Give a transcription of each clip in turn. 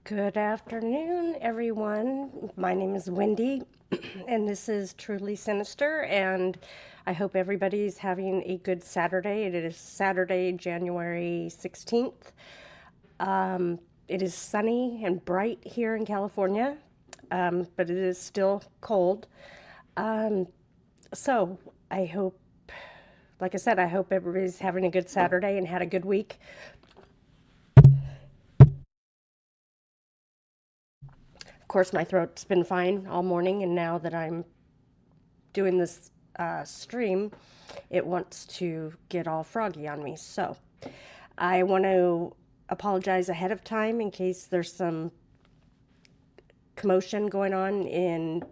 Good afternoon, everyone. My name is Wendy, and this is Truly Sinister, and I hope everybody's having a good Saturday. It is Saturday, January 16th. It is sunny and bright here in California, but it is still cold. So I hope, like I said, I hope everybody's having a good Saturday and had a good week. Of course, my throat's been fine all morning, and now that I'm doing this stream, it wants to get all froggy on me. So I want to apologize ahead of time in case there's some commotion going on in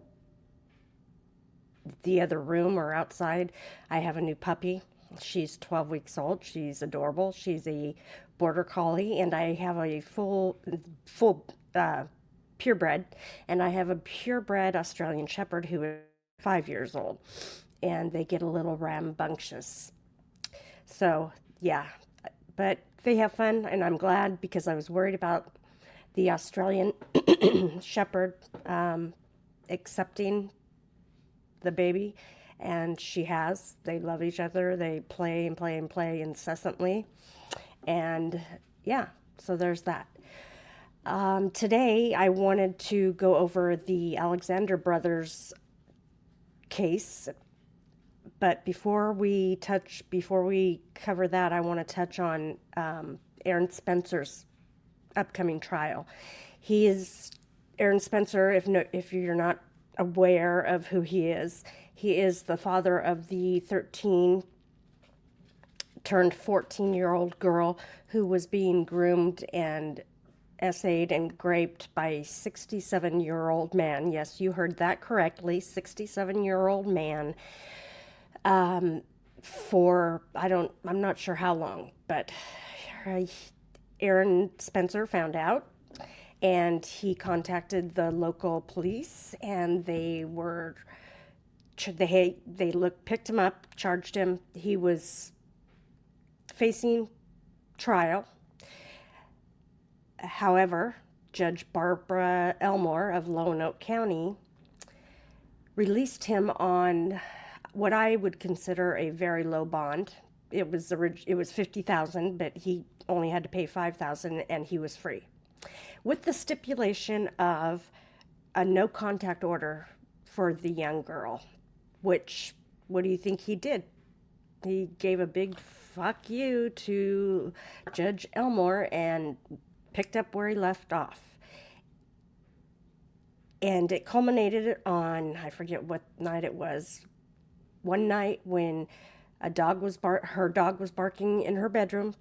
the other room or outside. I have a new puppy. She's 12 weeks old. She's adorable. She's a border collie, and I have a full purebred, and I have a purebred Australian Shepherd who is 5 years old, and they get a little rambunctious. So, yeah, but they have fun, and I'm glad because I was worried about the Australian Shepherd accepting the baby, and she has. They love each other. They play and play and play incessantly, and yeah, so there's that. Today, I wanted to go over the Alexander brothers case, but before we cover that, I want to touch on Aaron Spencer's upcoming trial. He is Aaron Spencer. If you're not aware of who he is the father of the 13 turned 14-year-old girl who was being groomed and essayed and raped by a 67-year-old man. Yes, you heard that correctly, 67-year-old man. I'm not sure how long, but Aaron Spencer found out, and he contacted the local police, and picked him up, charged him. He was facing trial. However, Judge Barbara Elmore of Lonoke County released him on what I would consider a very low bond. It was 50,000, but he only had to pay 5,000, and he was free, with the stipulation of a no contact order for the young girl. Which, what do you think he did? He gave a big fuck you to Judge Elmore and picked up where he left off. And it culminated on, I forget what night it was, one night when her dog was barking in her bedroom,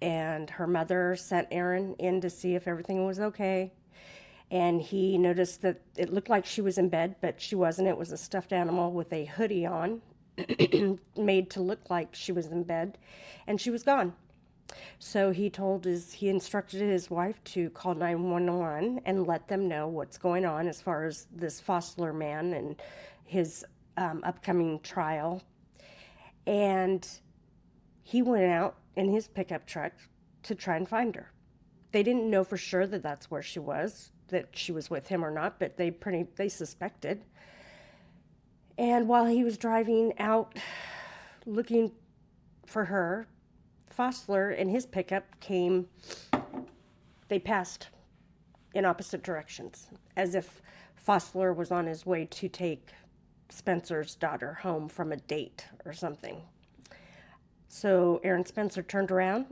and her mother sent Aaron in to see if everything was okay. And he noticed that it looked like she was in bed, but she wasn't. It was a stuffed animal with a hoodie on, made to look like she was in bed, and she was gone. So he instructed his wife to call 911 and let them know what's going on as far as this Fossler man and his upcoming trial. And he went out in his pickup truck to try and find her. They didn't know for sure that that's where she was, that she was with him or not, but they suspected. And while he was driving out looking for her, Fossler and his pickup they passed in opposite directions, as if Fossler was on his way to take Spencer's daughter home from a date or something. So Aaron Spencer turned around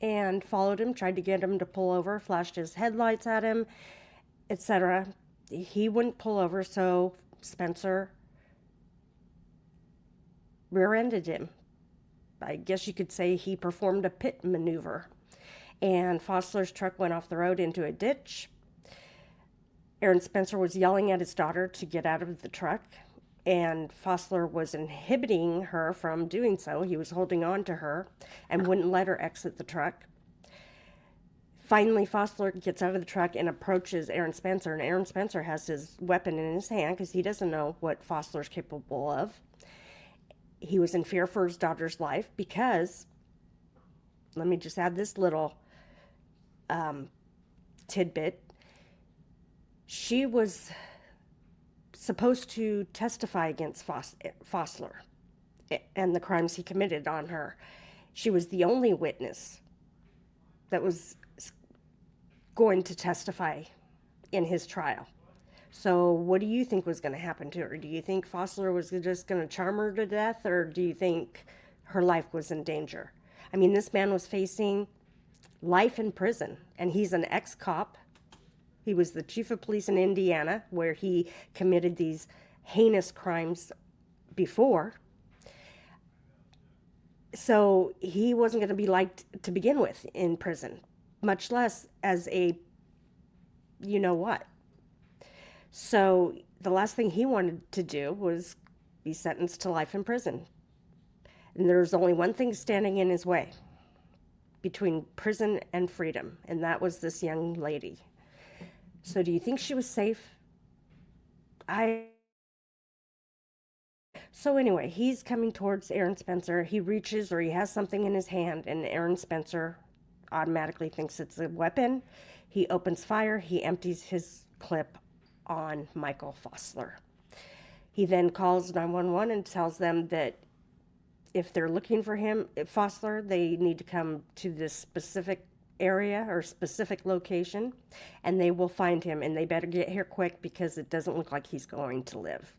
and followed him, tried to get him to pull over, flashed his headlights at him, etc. He wouldn't pull over, so Spencer rear-ended him. I guess you could say he performed a pit maneuver. And Fossler's truck went off the road into a ditch. Aaron Spencer was yelling at his daughter to get out of the truck, and Fossler was inhibiting her from doing so. He was holding on to her and wouldn't let her exit the truck. Finally, Fossler gets out of the truck and approaches Aaron Spencer, and Aaron Spencer has his weapon in his hand because he doesn't know what Fossler's capable of. He was in fear for his daughter's life because, let me just add this little tidbit. She was supposed to testify against Fossler and the crimes he committed on her. She was the only witness that was going to testify in his trial. So, what do you think was going to happen to her? Do you think Fossler was just going to charm her to death, or do you think her life was in danger? I mean, this man was facing life in prison, and he's an ex cop. He was the chief of police in Indiana, where he committed these heinous crimes before. So he wasn't going to be liked to begin with in prison, much less as a you know what. So the last thing he wanted to do was be sentenced to life in prison. And there's only one thing standing in his way between prison and freedom, and that was this young lady. So do you think she was safe? So anyway, he's coming towards Aaron Spencer. He reaches, or he has something in his hand, and Aaron Spencer automatically thinks it's a weapon. He opens fire. He empties his clip on Michael Fossler. He then calls 911 and tells them that if they're looking for him, Fossler, they need to come to this specific area or specific location, and they will find him, and they better get here quick because it doesn't look like he's going to live.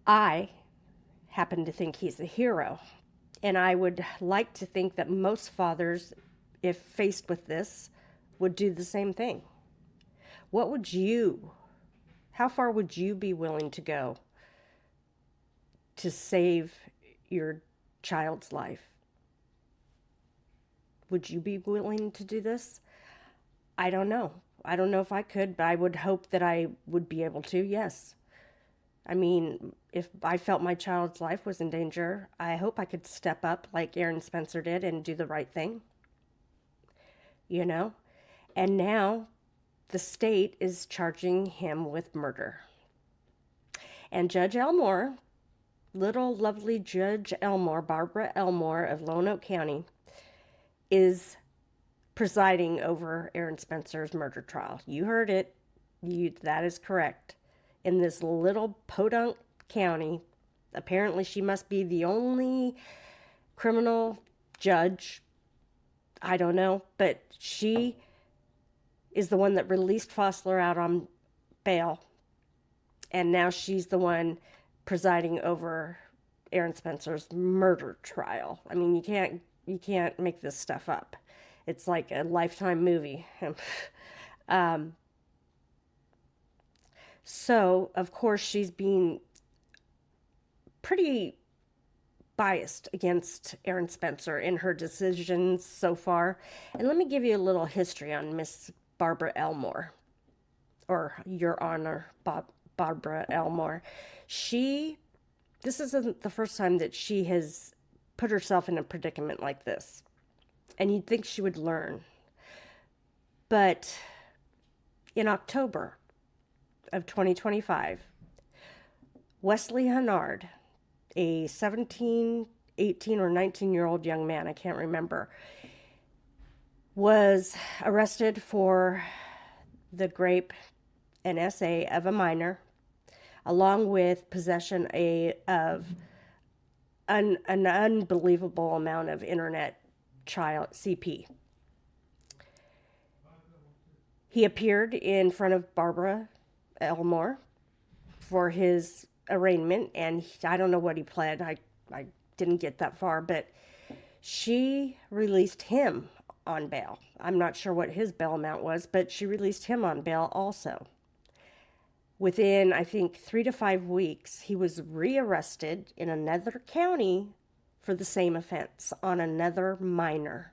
I happen to think he's a hero, and I would like to think that most fathers, if faced with this, would do the same thing. How far would you be willing to go to save your child's life? Would you be willing to do this? I don't know. I don't know if I could, but I would hope that I would be able to, yes. I mean, if I felt my child's life was in danger, I hope I could step up like Aaron Spencer did and do the right thing. You know? And now the state is charging him with murder. And Judge Elmore, little lovely Judge Elmore, Barbara Elmore of Lonoke County, is presiding over Aaron Spencer's murder trial. You heard it. That is correct. In this little podunk county, apparently she must be the only criminal judge. I don't know, but she is the one that released Fossler out on bail, and now she's the one presiding over Aaron Spencer's murder trial. I mean, you can't make this stuff up. It's like a Lifetime movie. So, of course, she's being pretty biased against Aaron Spencer in her decisions so far. And let me give you a little history on Miss Barbara Elmore, or Your Honor, Barbara Elmore. This isn't the first time that she has put herself in a predicament like this. And you'd think she would learn. But in October of 2025, Wesley Hennard, a 17, 18, or 19-year-old young man, I can't remember, was arrested for the rape and SA of a minor, along with possession of an unbelievable amount of internet child CP. He appeared in front of Barbara Elmore for his arraignment, and I don't know what he pled. I didn't get that far, but she released him on bail. I'm not sure what his bail amount was, but she released him on bail also. Within, I think, 3 to 5 weeks, he was rearrested in another county for the same offense on another minor.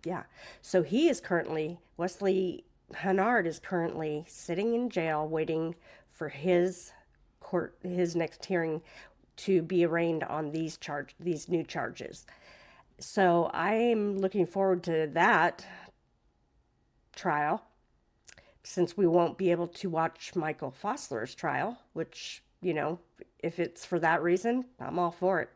Yeah. So Wesley Hennard is currently sitting in jail waiting for his next hearing to be arraigned on these new charges. So I'm looking forward to that trial, since we won't be able to watch Michael Fossler's trial, which, if it's for that reason, I'm all for it.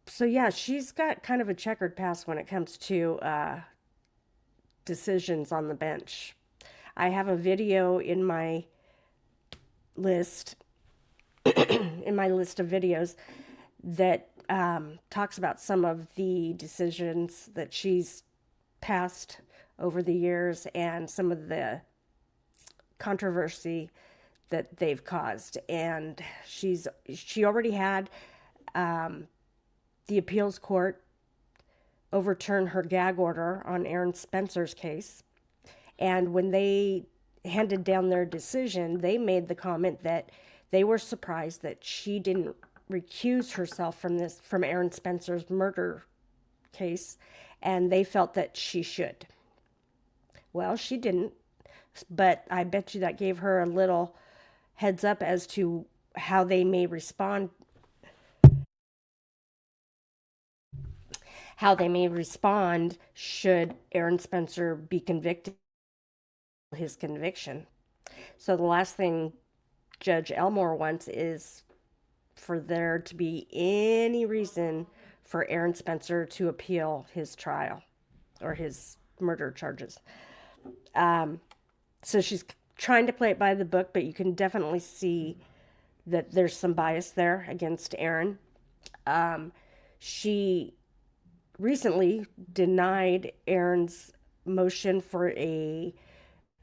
So So yeah, she's got kind of a checkered past when it comes to decisions on the bench. I have a video in my list in my list of videos that talks about some of the decisions that she's passed over the years and some of the controversy that they've caused. And she already had the appeals court overturn her gag order on Aaron Spencer's case. And when they handed down their decision, they made the comment that they were surprised that she didn't recuse herself from Aaron Spencer's murder case, and they felt that she should. Well, she didn't, but I bet you that gave her a little heads up as to how they may respond should Aaron Spencer be convicted of his conviction. So the last thing Judge Elmore wants is for there to be any reason for Aaron Spencer to appeal his trial or his murder charges. So she's trying to play it by the book, but you can definitely see that there's some bias there against Aaron. She recently denied Aaron's motion for a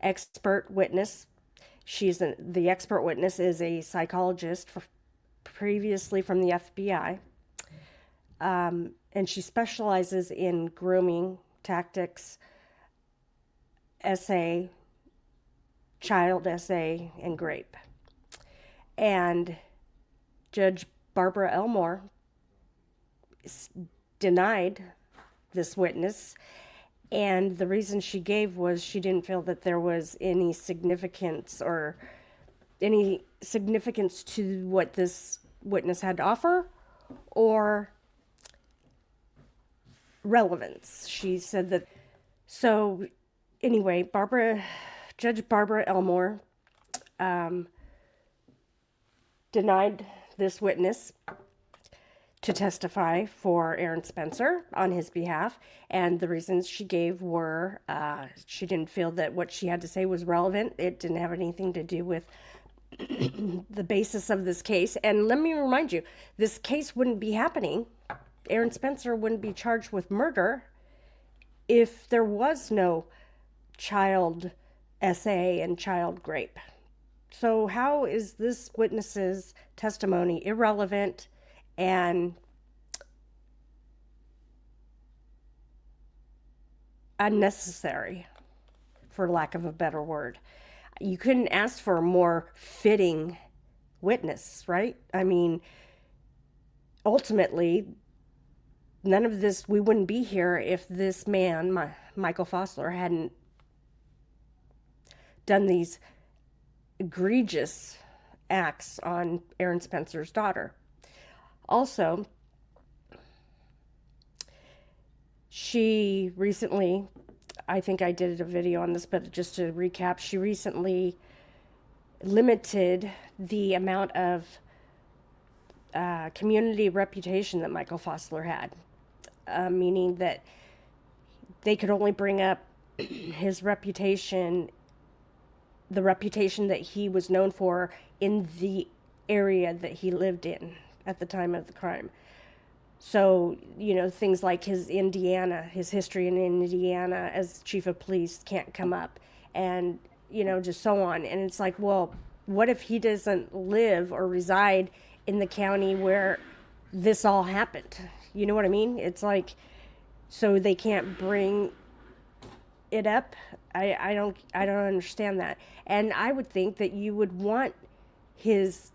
expert witness. The expert witness is a psychologist previously from the FBI, and she specializes in grooming tactics, SA, child SA, and rape. And Judge Barbara Elmore denied this witness, and the reason she gave was she didn't feel that there was any significance to what this witness had to offer or relevance. She said that. So anyway, Judge Barbara Elmore denied this witness to testify for Aaron Spencer on his behalf, and the reasons she gave were she didn't feel that what she had to say was relevant. It didn't have anything to do with the basis of this case. And let me remind you, this case wouldn't be happening. Aaron Spencer wouldn't be charged with murder if there was no child SA and child rape. So how is this witness's testimony irrelevant and unnecessary, for lack of a better word? You couldn't ask for a more fitting witness, right? I mean, ultimately, none of this, we wouldn't be here if this man, Michael Fossler, hadn't done these egregious acts on Aaron Spencer's daughter. Also, she recently, I think I did a video on this, but just to recap, she recently limited the amount of community reputation that Michael Fossler had, meaning that they could only bring up his reputation, the reputation that he was known for in the area that he lived in at the time of the crime. So, things like his history in Indiana as chief of police can't come up, and, just so on. And it's like, well, what if he doesn't live or reside in the county where this all happened? You know what I mean? It's like, so they can't bring it up. I don't understand that. And I would think that you would want his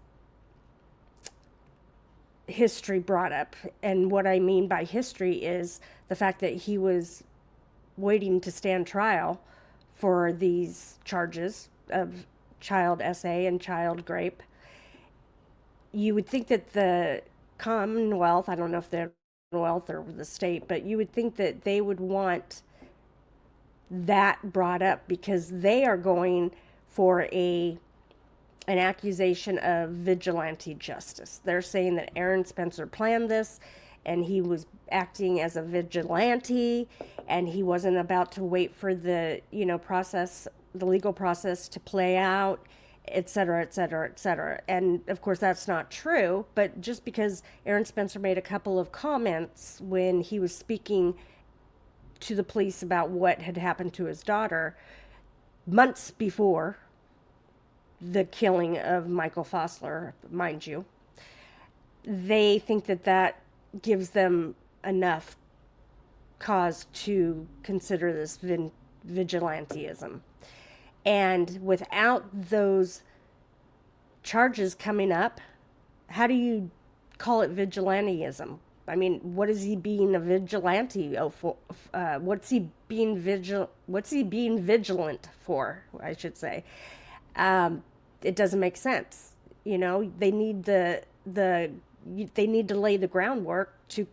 history brought up. And what I mean by history is the fact that he was waiting to stand trial for these charges of child SA and child rape. You would think that the Commonwealth, I don't know if they're Commonwealth or the state, but you would think that they would want that brought up because they are going for an accusation of vigilante justice. They're saying that Aaron Spencer planned this and he was acting as a vigilante, and he wasn't about to wait for the, process, the legal process to play out, et cetera, et cetera, et cetera. And of course, that's not true, but just because Aaron Spencer made a couple of comments when he was speaking to the police about what had happened to his daughter months before the killing of Michael Fossler, mind you, they think that that gives them enough cause to consider this vigilantism. And without those charges coming up, how do you call it vigilantism? I mean, what is he being a vigilante for? What's he being vigilant for? I should say. It doesn't make sense. They need they need to lay the groundwork to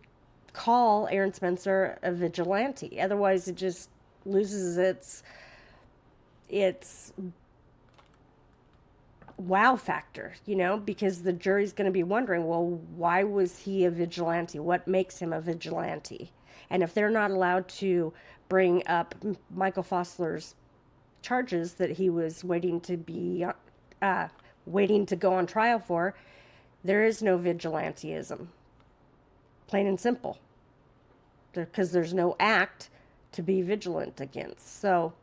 call Aaron Spencer a vigilante. Otherwise, it just loses its wow factor, because the jury's going to be wondering, well, why was he a vigilante? What makes him a vigilante? And if they're not allowed to bring up Michael Fossler's charges that he was waiting to go on trial for, there is no vigilantism. Plain and simple. Because there's no act to be vigilant against. So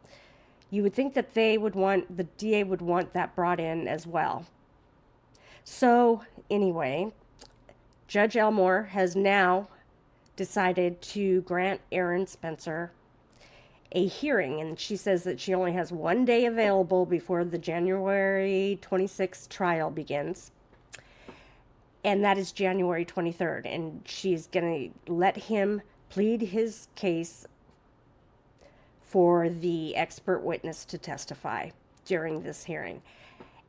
you would think that the DA would want that brought in as well. So anyway, Judge Elmore has now decided to grant Aaron Spencer a hearing, and she says that she only has one day available before the January 26th trial begins, and that is January 23rd, and she's going to let him plead his case for the expert witness to testify during this hearing.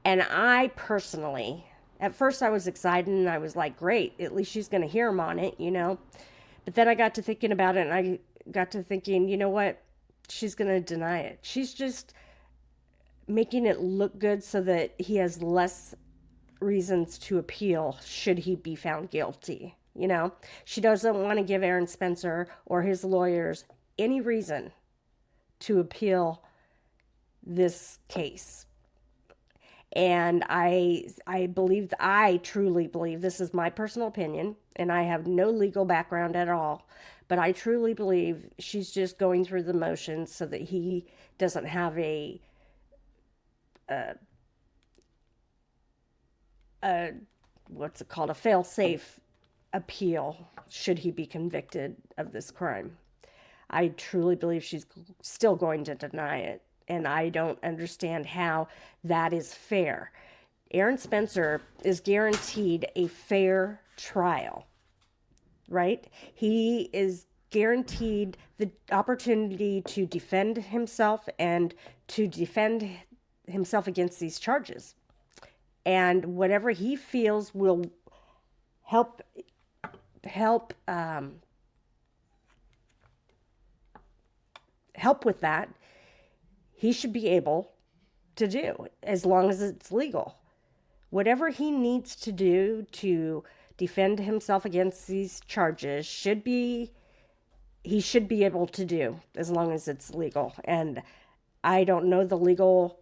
And I personally, at first I was excited and I was like, great, at least she's going to hear him on it, But then I got to thinking about it, and I got to thinking, you know what? She's going to deny it. She's just making it look good so that he has less reasons to appeal should he be found guilty. She doesn't want to give Aaron Spencer or his lawyers any reason to appeal this case. And I truly believe, this is my personal opinion, and I have no legal background at all, but I truly believe she's just going through the motions so that he doesn't have a what's it called, a fail-safe appeal should he be convicted of this crime. I truly believe she's still going to deny it, and I don't understand how that is fair. Aaron Spencer is guaranteed a fair trial, right? He is guaranteed the opportunity to defend himself and to defend himself against these charges. And whatever he feels will help with that, he should be able to do, as long as it's legal. Whatever he needs to do to defend himself against these charges he should be able to do, as long as it's legal. And I don't know the legal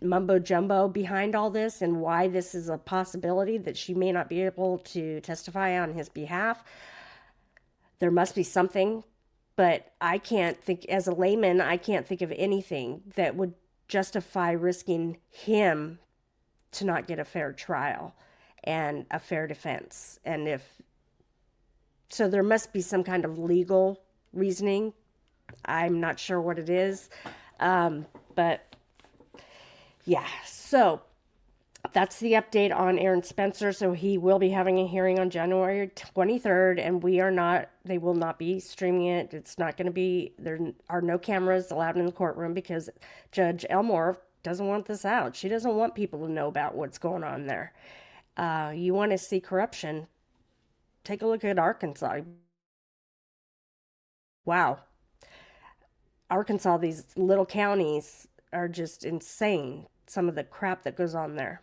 mumbo jumbo behind all this and why this is a possibility that she may not be able to testify on his behalf. There must be something, but I can't think, as a layman, I can't think of anything that would justify risking him to not get a fair trial and a fair defense. And so there must be some kind of legal reasoning. I'm not sure what it is. But yeah, so that's the update on Aaron Spencer. So he will be having a hearing on January 23rd, and they will not be streaming it. It's not going to be, there are no cameras allowed in the courtroom because Judge Elmore doesn't want this out. She doesn't want people to know about what's going on there. You want to see corruption? Take a look at Arkansas. Wow. Arkansas, these little counties are just insane, some of the crap that goes on there.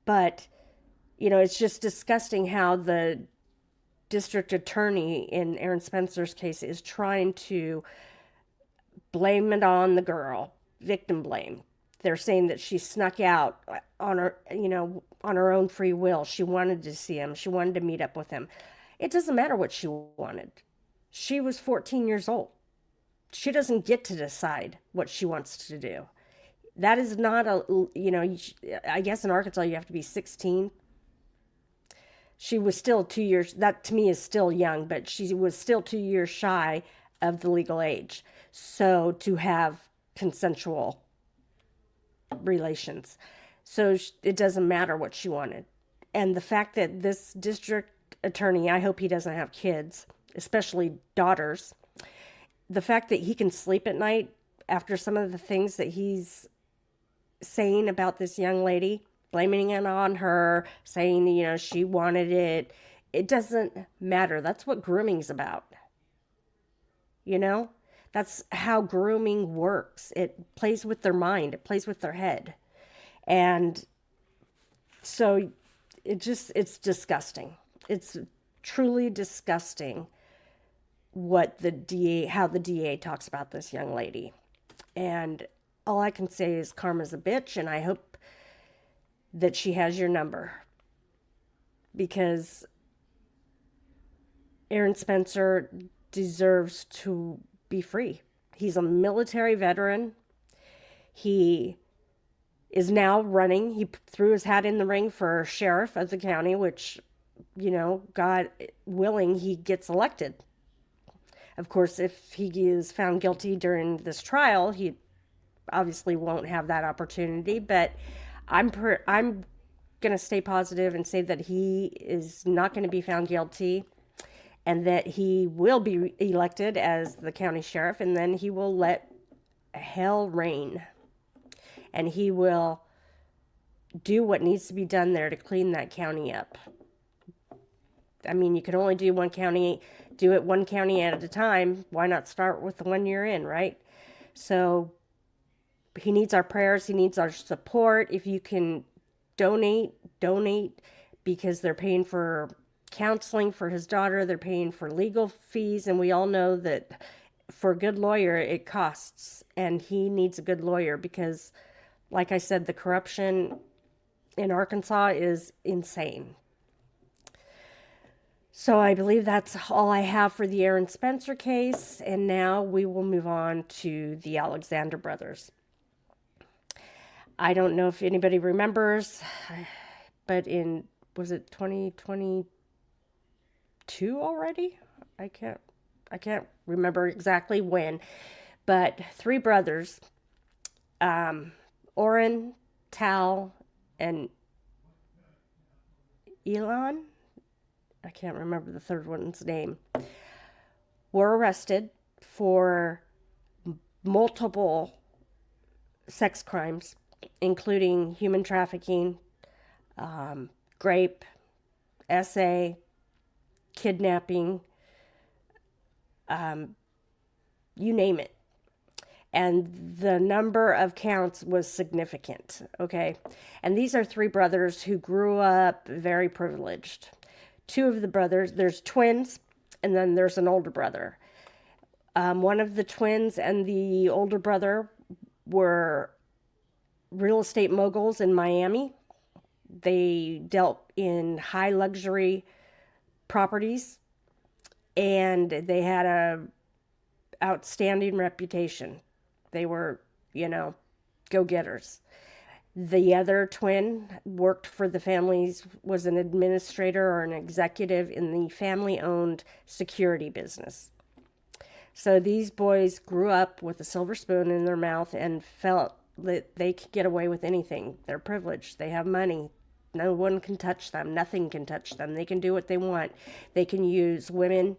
But, it's just disgusting how the district attorney in Aaron Spencer's case is trying to blame it on the girl, victim blame. They're saying that she snuck out on her, on her own free will. She wanted to see him. She wanted to meet up with him. It doesn't matter what she wanted. She was 14 years old. She doesn't get to decide what she wants to do. That is not a, I guess in Arkansas you have to be 16. She was still 2 years, that to me is still young, but she was still 2 years shy of the legal age. So to have consensual relations. So it doesn't matter what she wanted. And the fact that this district attorney, I hope he doesn't have kids, especially daughters, the fact that he can sleep at night after some of the things that he's saying about this young lady, blaming it on her, saying, she wanted it. It doesn't matter. That's what grooming's about. You know? That's how grooming works. It plays with their mind, it plays with their head. And so it's disgusting. It's truly disgusting how the DA talks about this young lady. And all I can say is karma's a bitch, and I hope that she has your number. Because Aaron Spencer deserves to be free. He's a military veteran. He is now running. He threw his hat in the ring for sheriff of the county, which, God willing, he gets elected. Of course, if he is found guilty during this trial, he obviously won't have that opportunity. But I'm going to stay positive and say that he is not going to be found guilty, and that he will be elected as the county sheriff, and then he will let hell reign. And he will do what needs to be done there to clean that county up. I mean, you can only do one county at a time. Why not start with the one you're in, right? So he needs our prayers. He needs our support. If you can donate, because they're paying for counseling for his daughter. They're paying for legal fees. And we all know that for a good lawyer, it costs. And he needs a good lawyer because, like I said, the corruption in Arkansas is insane. So I believe that's all I have for the Aaron Spencer case. And now we will move on to the Alexander brothers. I don't know if anybody remembers, but was it 2022 already? I can't remember exactly when, but three brothers, Orrin, Tal, and Elon, I can't remember the third one's name, were arrested for multiple sex crimes, including human trafficking, rape, SA, kidnapping, you name it. And the number of counts was significant, okay? And these are three brothers who grew up very privileged. Two of the brothers, there's twins, and then there's an older brother. One of the twins and the older brother were real estate moguls in Miami. They dealt in high luxury properties, and they had a outstanding reputation. They were, go-getters. The other twin worked for the families, was an administrator or an executive in the family-owned security business. So these boys grew up with a silver spoon in their mouth and felt that they could get away with anything. They're privileged. They have money. No one can touch them. Nothing can touch them. They can do what they want. They can use women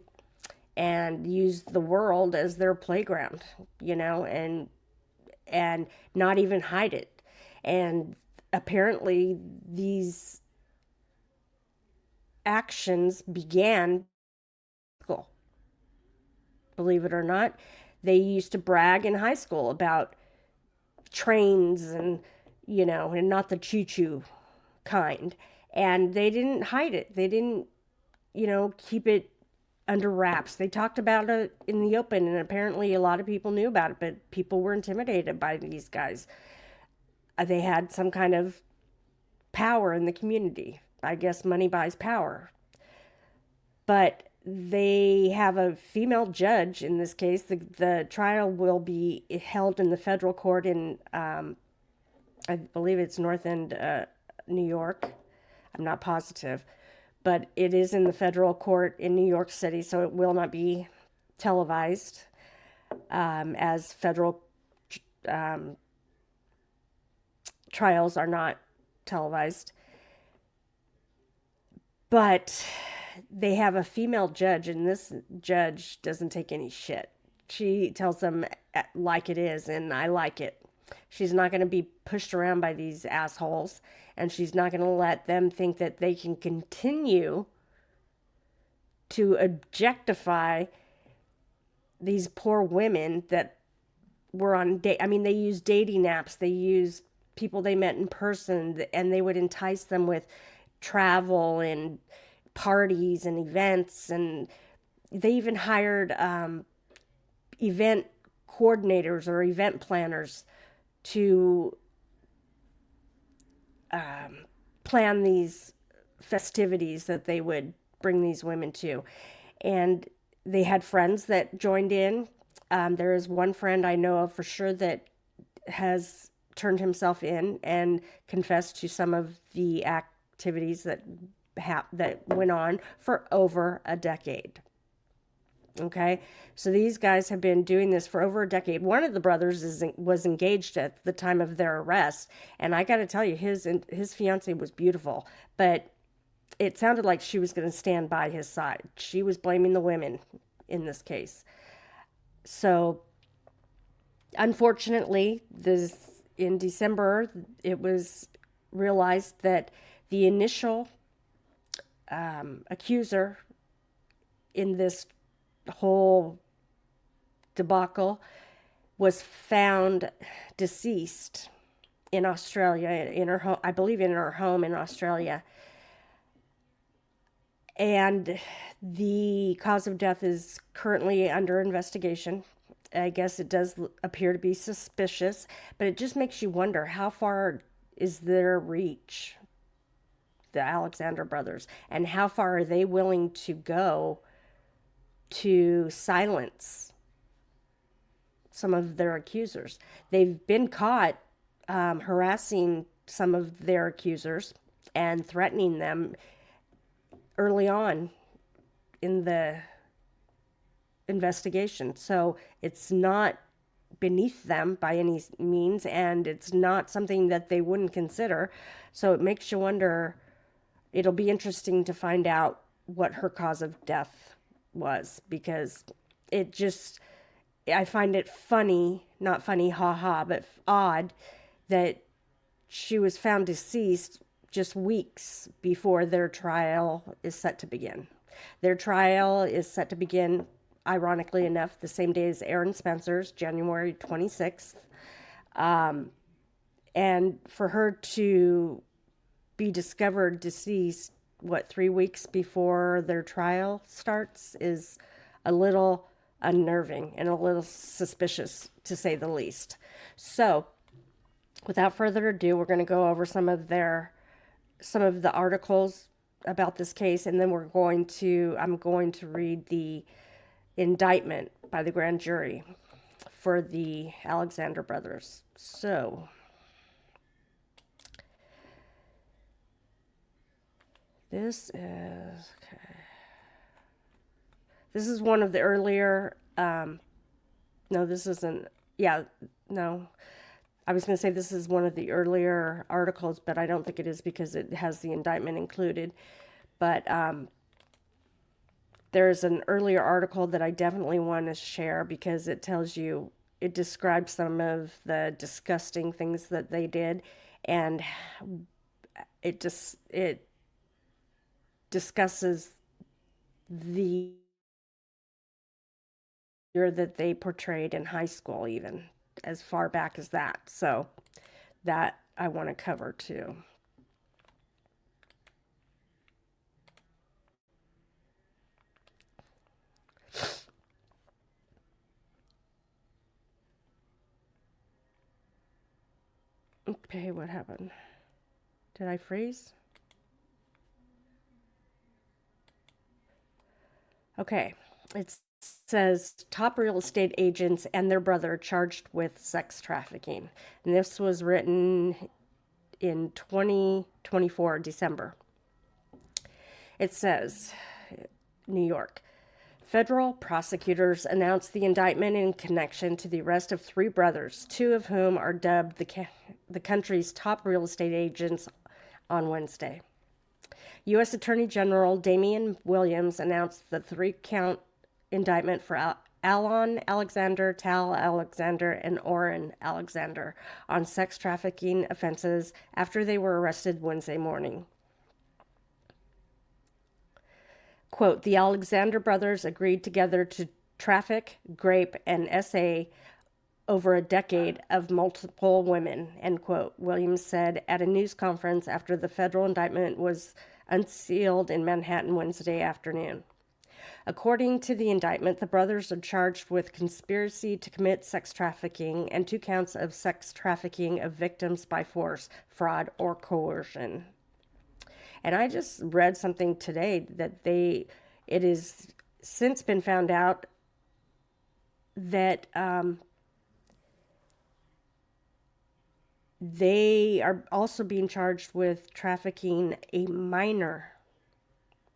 and use the world as their playground, and not even hide it. And apparently these actions began school. Believe it or not, they used to brag in high school about trains and not the choo-choo kind. And they didn't hide it. They didn't keep it under wraps. They talked about it in the open, and apparently a lot of people knew about it, but people were intimidated by these guys. They had some kind of power in the community. I guess money buys power. But they have a female judge in this case. The trial will be held in the federal court in, I believe it's North End, New York. I'm not positive. But it is in the federal court in New York City, so it will not be televised, as federal um, trials are not televised. But they have a female judge, and this judge doesn't take any shit. She tells them like it is, and I like it. She's not going to be pushed around by these assholes, and she's not going to let them think that they can continue to objectify these poor women that were on date. I mean, they use dating apps, they use people they met in person, and they would entice them with travel and parties and events, and they even hired event coordinators or event planners to plan these festivities that they would bring these women to. And they had friends that joined in. There is one friend I know of for sure that has turned himself in and confessed to some of the activities that went on for over a decade. Okay, so these guys have been doing this for over a decade. One of the brothers was engaged at the time of their arrest, and I got to tell you, his fiance was beautiful, but it sounded like she was going to stand by his side. She was blaming the women in this case. So, unfortunately, this in December, it was realized that the initial accuser in this whole debacle was found deceased in Australia, in her home, I believe in her home in Australia. And the cause of death is currently under investigation. I guess it does appear to be suspicious, but it just makes you wonder, how far is their reach, the Alexander brothers, and how far are they willing to go to silence some of their accusers? They've been caught harassing some of their accusers and threatening them early on in the investigation. So it's not beneath them by any means, and it's not something that they wouldn't consider. So it makes you wonder. It'll be interesting to find out what her cause of death was, because it just, I find it funny, not funny, haha, but odd that she was found deceased just weeks before their trial is set to begin. Their trial is set to begin, ironically enough, the same day as Aaron Spencer's, January 26th. And for her to be discovered deceased, 3 weeks before their trial starts, is a little unnerving and a little suspicious, to say the least. So, without further ado, we're going to go over some of the articles about this case, and then I'm going to read the indictment by the grand jury for the Alexander brothers. So, this is okay. This is one of the earlier. No, this isn't. Yeah, no. I was going to say this is one of the earlier articles, but I don't think it is, because it has the indictment included. But there's an earlier article that I definitely want to share, because it describes some of the disgusting things that they did, and it discusses the year that they portrayed in high school, even as far back as that. So that I want to cover too. Okay, what happened? Did I freeze? Okay. It says top real estate agents and their brother charged with sex trafficking. And this was written in 2024, December. It says, New York. Federal prosecutors announced the indictment in connection to the arrest of three brothers, two of whom are dubbed the country's top real estate agents on Wednesday. U.S. Attorney General Damian Williams announced the three-count indictment for Alon Alexander, Tal Alexander, and Oren Alexander on sex trafficking offenses after they were arrested Wednesday morning. Quote, the Alexander brothers agreed together to traffic, grape, and SA over a decade of multiple women, end quote, Williams said at a news conference after the federal indictment was unsealed in Manhattan Wednesday afternoon. According to the indictment, the brothers are charged with conspiracy to commit sex trafficking and 2 counts of sex trafficking of victims by force, fraud, or coercion. And I just read something today that it has since been found out that they are also being charged with trafficking a minor,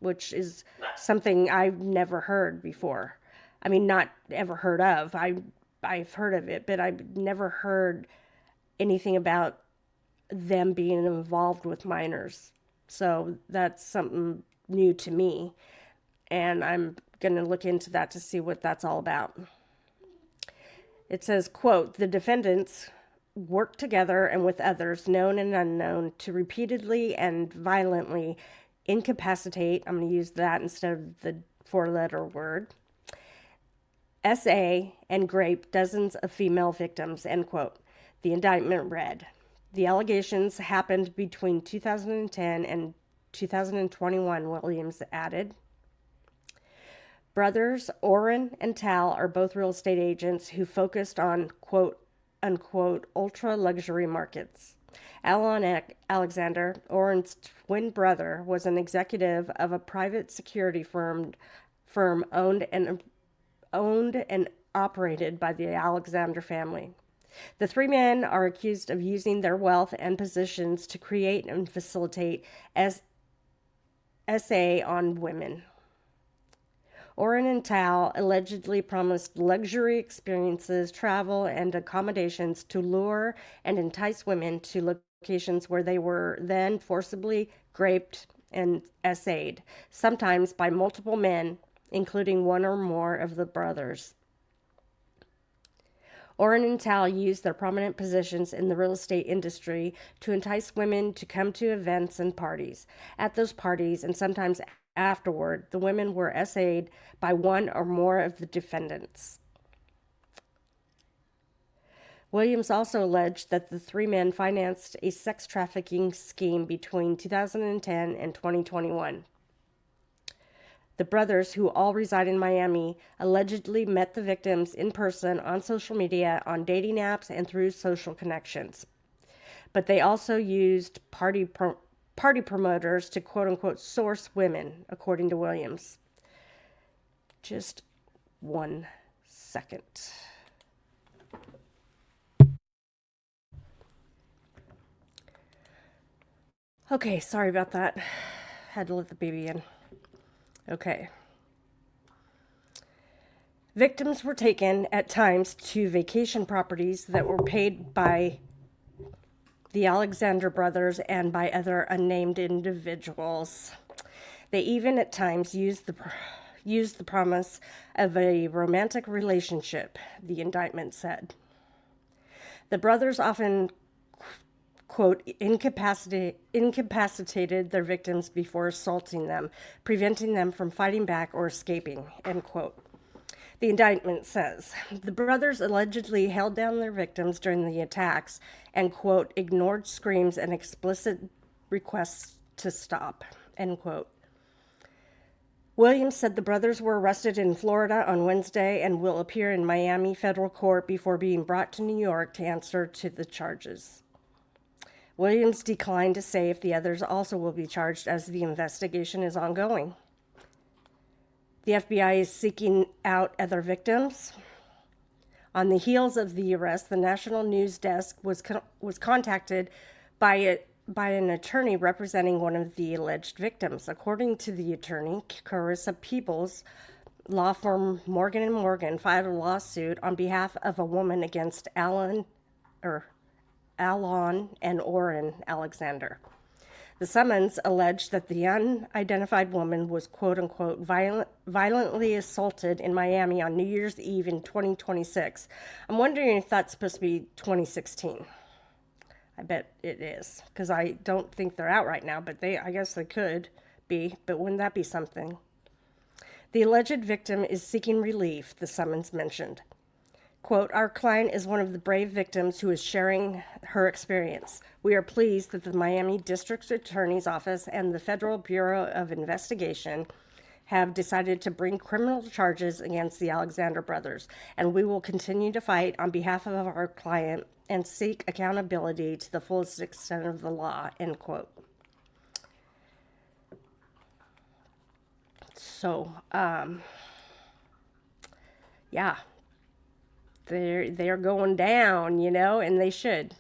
which is something I've never heard before. I mean, not ever heard of. I've heard of it, but I've never heard anything about them being involved with minors. So that's something new to me, and I'm going to look into that to see what that's all about. It says, quote, the defendants worked together and with others, known and unknown, to repeatedly and violently incapacitate, I'm going to use that instead of the 4-letter word, SA, and grape dozens of female victims, end quote. The indictment read, the allegations happened between 2010 and 2021, Williams added. Brothers Oren and Tal are both real estate agents who focused on, quote, unquote, ultra-luxury markets. Alon Alexander, Oren's twin brother, was an executive of a private security firm owned and operated by the Alexander family. The three men are accused of using their wealth and positions to create and facilitate SA on women. Oren and Tal allegedly promised luxury experiences, travel, and accommodations to lure and entice women to locations where they were then forcibly raped and SA'd, sometimes by multiple men, including one or more of the brothers. Oren and Tal used their prominent positions in the real estate industry to entice women to come to events and parties. At those parties, and sometimes afterward, the women were SA'd by one or more of the defendants. Williams also alleged that the three men financed a sex trafficking scheme between 2010 and 2021. The brothers, who all reside in Miami, allegedly met the victims in person on social media, on dating apps, and through social connections. But they also used party promoters to quote-unquote source women, according to Williams. Just 1 second. Okay, sorry about that. Had to let the baby in. Okay. Victims were taken at times to vacation properties that were paid by the Alexander brothers and by other unnamed individuals. They even at times used the promise of a romantic relationship, the indictment said. The brothers often, quote, incapacitated their victims before assaulting them, preventing them from fighting back or escaping, end quote. The indictment says the brothers allegedly held down their victims during the attacks and, quote, ignored screams and explicit requests to stop, end quote. Williams said the brothers were arrested in Florida on Wednesday and will appear in Miami federal court before being brought to New York to answer to the charges. Williams declined to say if the others also will be charged as the investigation is ongoing. The FBI is seeking out other victims. On the heels of the arrest, the National News Desk was contacted by an attorney representing one of the alleged victims. According to the attorney, Carissa Peebles, law firm Morgan & Morgan filed a lawsuit on behalf of a woman against Alon and Orrin Alexander. The summons alleged that the unidentified woman was quote unquote violently assaulted in Miami on New Year's Eve in 2026. I'm wondering if that's supposed to be 2016. I bet it is, because I don't think they're out right now, but I guess they could be, but wouldn't that be something? The alleged victim is seeking relief, the summons mentioned. Quote, our client is one of the brave victims who is sharing her experience. We are pleased that the Miami District Attorney's Office and the Federal Bureau of Investigation have decided to bring criminal charges against the Alexander brothers, and we will continue to fight on behalf of our client and seek accountability to the fullest extent of the law, end quote. So, yeah. They're going down, and they should.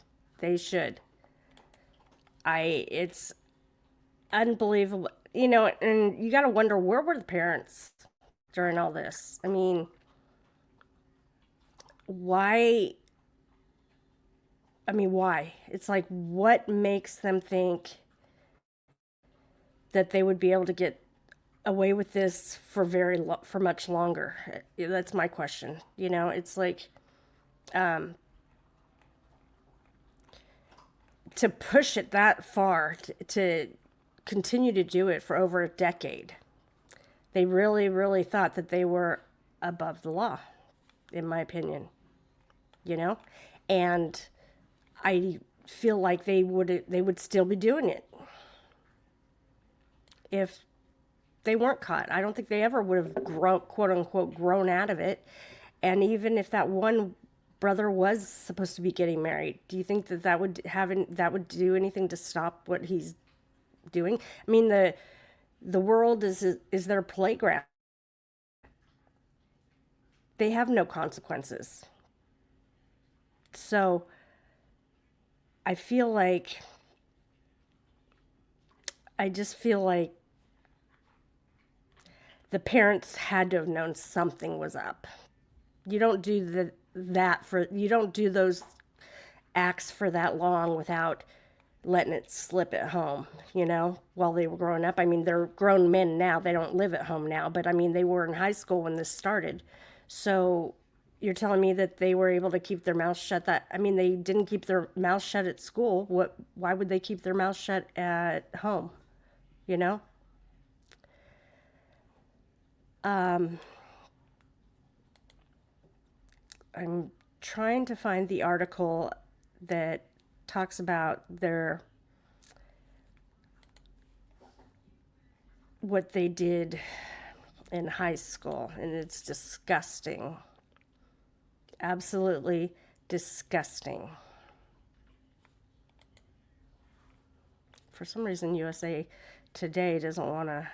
It's unbelievable, and you got to wonder, where were the parents during all this? I mean, why? Why? It's like, what makes them think that they would be able to get away with this for much longer? That's my question. It's like, to push it that far, to continue to do it for over a decade. They really, really thought that they were above the law, in my opinion. And I feel like they would still be doing it if they weren't caught. I don't think they ever would have quote unquote grown out of it. And even if that one brother was supposed to be getting married, do you think that would do anything to stop what he's doing? I mean, the world is their playground. They have no consequences. So I just feel like the parents had to have known something was up. You don't do you don't do those acts for that long without letting it slip at home, while they were growing up. I mean, they're grown men now. They don't live at home now, but they were in high school when this started. So you're telling me that they were able to keep their mouths shut? They didn't keep their mouths shut at school. Why would they keep their mouths shut at home? I'm trying to find the article that talks about what they did in high school, and it's disgusting. Absolutely disgusting. For some reason, USA Today doesn't want to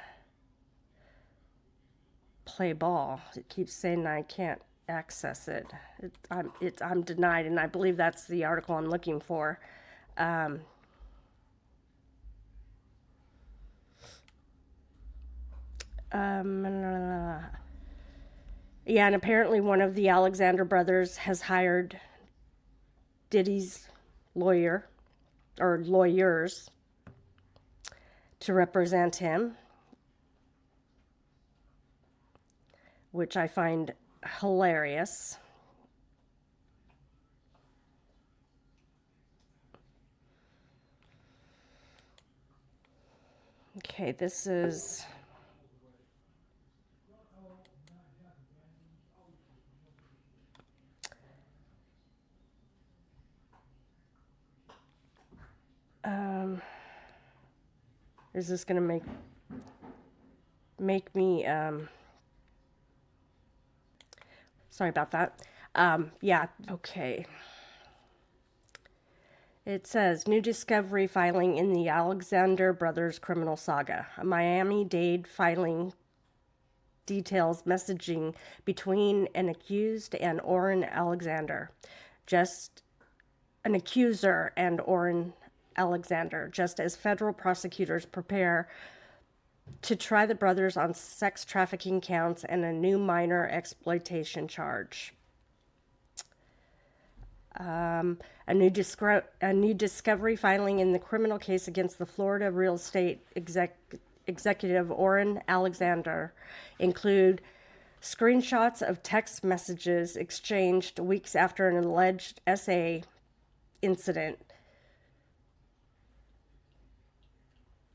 play ball. It keeps saying I can't access it. I'm denied, and I believe that's the article I'm looking for. Yeah, and apparently one of the Alexander brothers has hired Diddy's lawyer or lawyers to represent him, which I find hilarious. Okay, this is is this gonna make me sorry about that. Yeah, okay. It says, new discovery filing in the Alexander brothers criminal saga. A Miami-Dade filing details messaging between an accused and Orrin Alexander. Just an accuser and Orrin Alexander, just as federal prosecutors prepare to try the brothers on sex trafficking counts and a new minor exploitation charge. A new discovery filing in the criminal case against the Florida real estate executive Orrin Alexander include screenshots of text messages exchanged weeks after an alleged SA incident,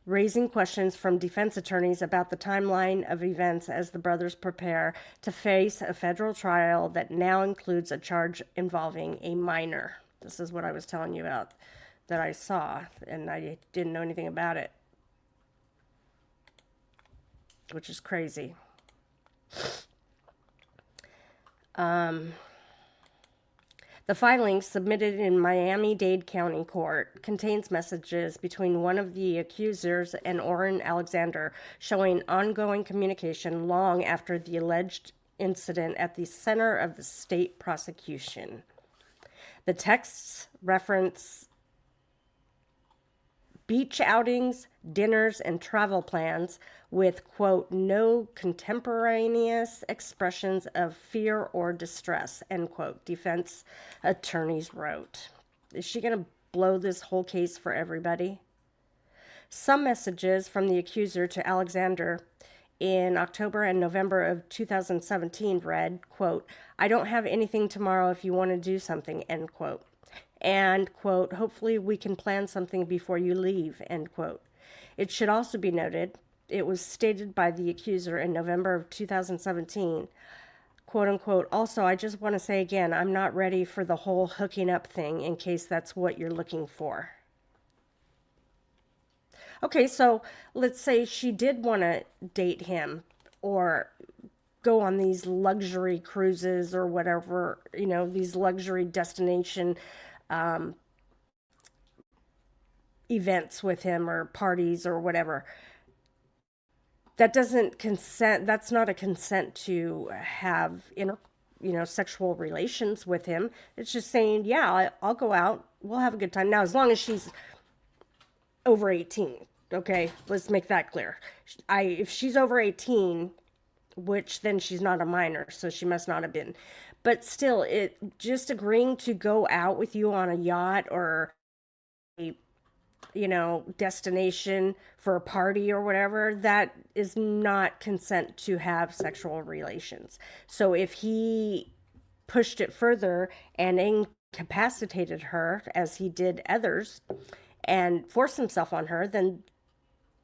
raising questions from defense attorneys about the timeline of events as the brothers prepare to face a federal trial that now includes a charge involving a minor. This is what I was telling you about that I saw, and I didn't know anything about it, which is crazy. The filing, submitted in Miami-Dade County Court, contains messages between one of the accusers and Orrin Alexander showing ongoing communication long after the alleged incident at the center of the state prosecution. The texts reference beach outings, dinners, and travel plans with, quote, no contemporaneous expressions of fear or distress, end quote, defense attorneys wrote. Is she going to blow this whole case for everybody? Some messages from the accuser to Alexander in October and November of 2017 read, quote, I don't have anything tomorrow if you want to do something, end quote. And, quote, hopefully we can plan something before you leave, end quote. It should also be noted, it was stated by the accuser in November of 2017, quote unquote, also, I just want to say again, I'm not ready for the whole hooking up thing in case that's what you're looking for. Okay, so let's say she did want to date him or go on these luxury cruises or whatever, these luxury destination events with him or parties or whatever. That doesn't consent. That's not a consent to have sexual relations with him. It's just saying, yeah, I'll go out. We'll have a good time. Now, as long as she's over 18, okay, let's make that clear. If she's over 18, which then she's not a minor, so she must not have been. But still, it just agreeing to go out with you on a yacht or a destination for a party or whatever, that is not consent to have sexual relations. So if he pushed it further and incapacitated her, as he did others, and forced himself on her, then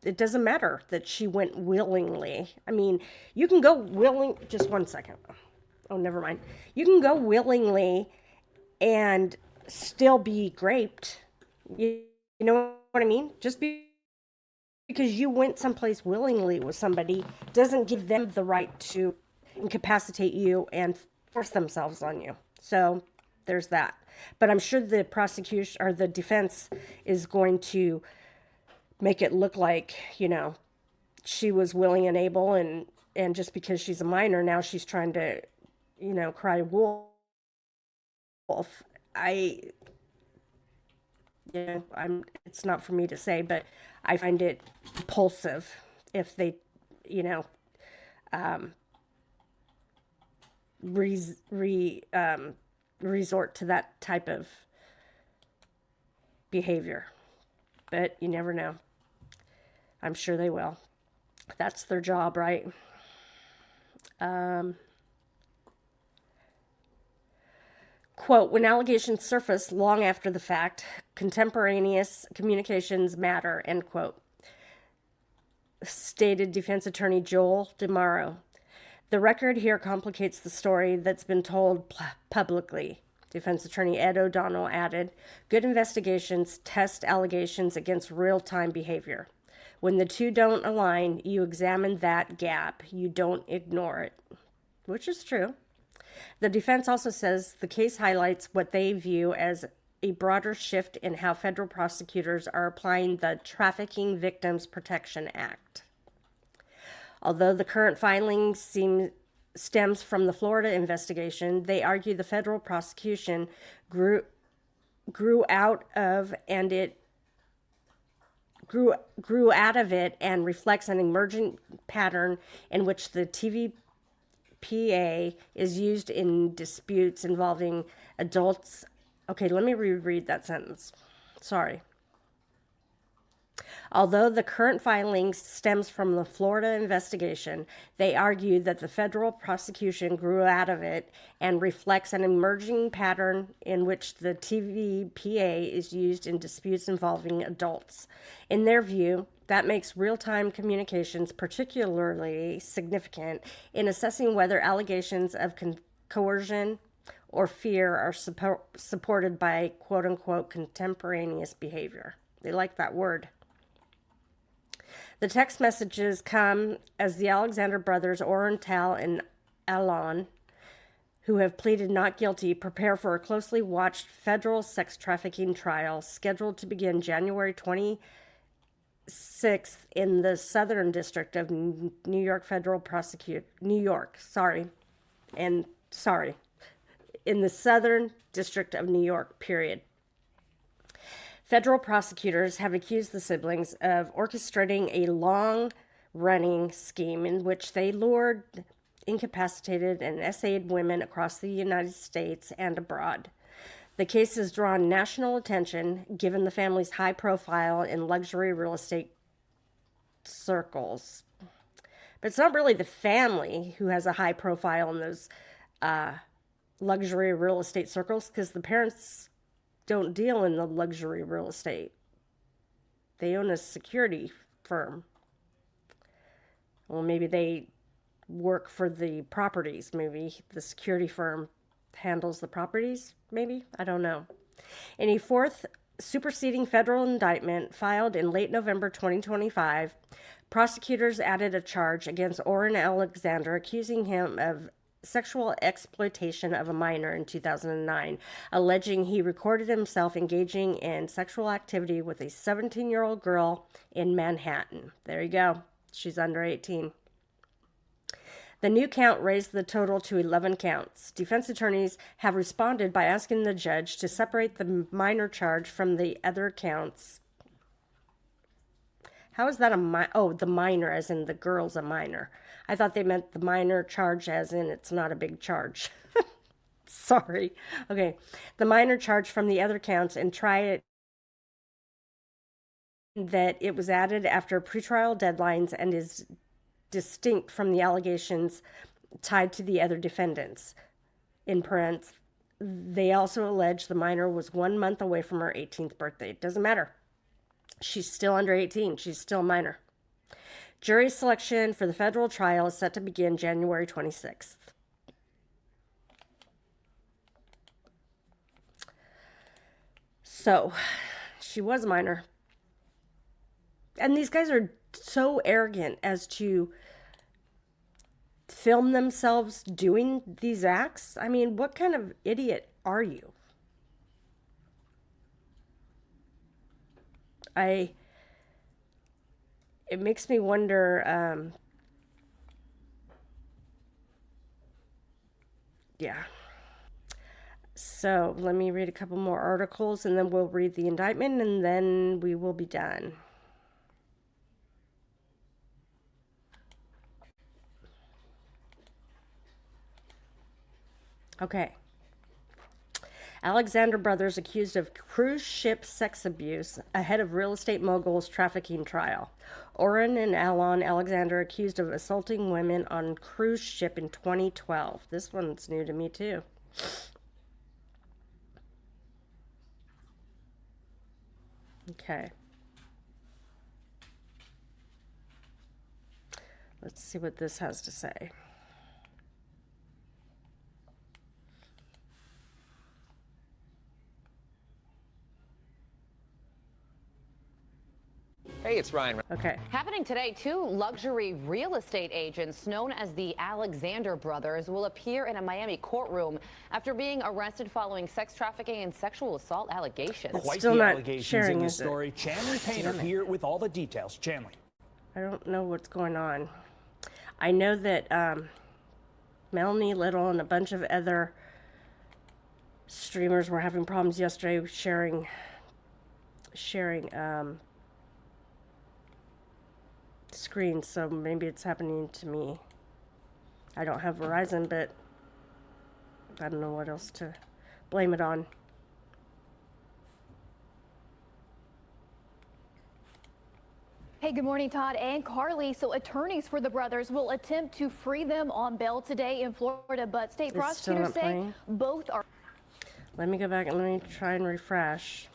it doesn't matter that she went willingly. I mean, you can go just 1 second. Oh, never mind. You can go willingly and still be raped. You know what I mean? Just because you went someplace willingly with somebody doesn't give them the right to incapacitate you and force themselves on you. So there's that. But I'm sure the prosecution or the defense is going to make it look like, she was willing and able, and just because she's a minor, now she's trying to, cry wolf. It's not for me to say, but I find it repulsive if they, resort to that type of behavior. But you never know. I'm sure they will. That's their job, right? Quote, when allegations surface long after the fact, contemporaneous communications matter, end quote, stated defense attorney Joel DeMauro. The record here complicates the story that's been told publicly. Defense attorney Ed O'Donnell added, good investigations test allegations against real-time behavior. When the two don't align, you examine that gap. You don't ignore it, which is true. The defense also says the case highlights what they view as a broader shift in how federal prosecutors are applying the Trafficking Victims Protection Act. Although the current filing stems from the Florida investigation, they argue the federal prosecution grew out of it and reflects an emergent pattern in which the TVPA is used in disputes involving adults. Okay, let me reread that sentence. Sorry. Although the current filing stems from the Florida investigation, they argued that the federal prosecution grew out of it and reflects an emerging pattern in which the TVPA is used in disputes involving adults. In their view, that makes real-time communications particularly significant in assessing whether allegations of coercion or fear are supported by quote-unquote contemporaneous behavior. They like that word. The text messages come as the Alexander brothers, Orrin, Tal, and Alon, who have pleaded not guilty, prepare for a closely watched federal sex trafficking trial scheduled to begin January 26th in the Southern District of New York in the Southern District of New York, period. Federal prosecutors have accused the siblings of orchestrating a long-running scheme in which they lured, incapacitated, and essayed women across the United States and abroad. The case has drawn national attention, given the family's high profile in luxury real estate circles. But it's not really the family who has a high profile in those luxury real estate circles, because the parents don't deal in the luxury real estate. They own a security firm. Well, maybe they work for the properties. Maybe the security firm handles the properties. Maybe. I don't know. In a fourth superseding federal indictment filed in late November 2025, prosecutors added a charge against Orrin Alexander, accusing him of sexual exploitation of a minor in 2009, alleging he recorded himself engaging in sexual activity with a 17-year-old girl in Manhattan. There you go. She's under 18. The new count raised the total to 11 counts. Defense attorneys have responded by asking the judge to separate the minor charge from the other counts. How is that the minor, as in the girl's a minor. I thought they meant the minor charge as in it's not a big charge. Sorry. Okay. The minor charge from the other counts and try it that it was added after pretrial deadlines and is distinct from the allegations tied to the other defendants. In parentheses, they also allege the minor was 1 month away from her 18th birthday. It doesn't matter. She's still under 18. She's still a minor. Jury selection for the federal trial is set to begin January 26th. So, she was a minor. And these guys are so arrogant as to film themselves doing these acts. I mean, what kind of idiot are you? It makes me wonder, yeah. So let me read a couple more articles and then we'll read the indictment and then we will be done. Okay. Alexander brothers accused of cruise ship sex abuse ahead of real estate mogul's trafficking trial. Orrin and Alon Alexander accused of assaulting women on cruise ship in 2012. This one's new to me too. Okay. Let's see what this has to say. Hey, it's Ryan. Okay. Happening today, two luxury real estate agents known as the Alexander brothers will appear in a Miami courtroom after being arrested following sex trafficking and sexual assault allegations. Quite Still the not allegations sharing, in this is it? story. Chanley Painter here with all the details. Chanley. I don't know what's going on. I know that Melanie Little and a bunch of other streamers were having problems yesterday sharing screens, so maybe it's happening to me. I don't have Verizon, but I don't know what else to blame it on. Hey, good morning, Todd and Carly. So attorneys for the brothers will attempt to free them on bail today in Florida, but state prosecutors say both are. Let me go back and let me try and refresh.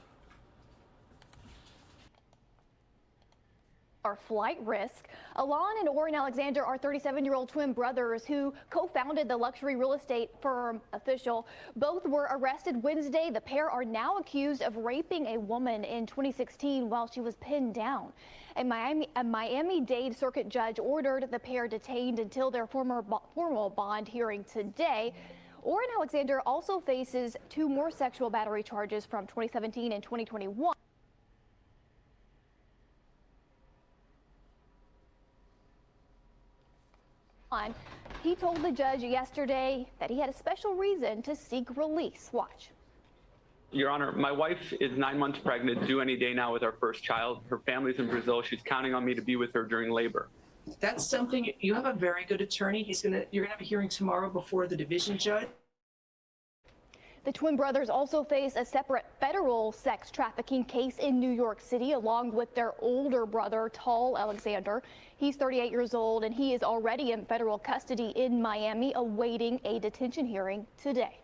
Are flight risk. Alon and Orrin Alexander are 37-year-old twin brothers who co-founded the luxury real estate firm Official. Both were arrested Wednesday. The pair are now accused of raping a woman in 2016 while she was pinned down. A Miami-Dade circuit judge ordered the pair detained until their formal bond hearing today. Orrin Alexander also faces two more sexual battery charges from 2017 and 2021. He told the judge yesterday that he had a special reason to seek release. Watch. Your Honor, my wife is 9 months pregnant, due any day now with our first child. Her family's in Brazil. She's counting on me to be with her during labor. That's something, you have a very good attorney. You're gonna have a hearing tomorrow before the division judge. The twin brothers also face a separate federal sex trafficking case in New York City, along with their older brother, Tall Alexander. He's 38 years old, and he is already in federal custody in Miami, awaiting a detention hearing today.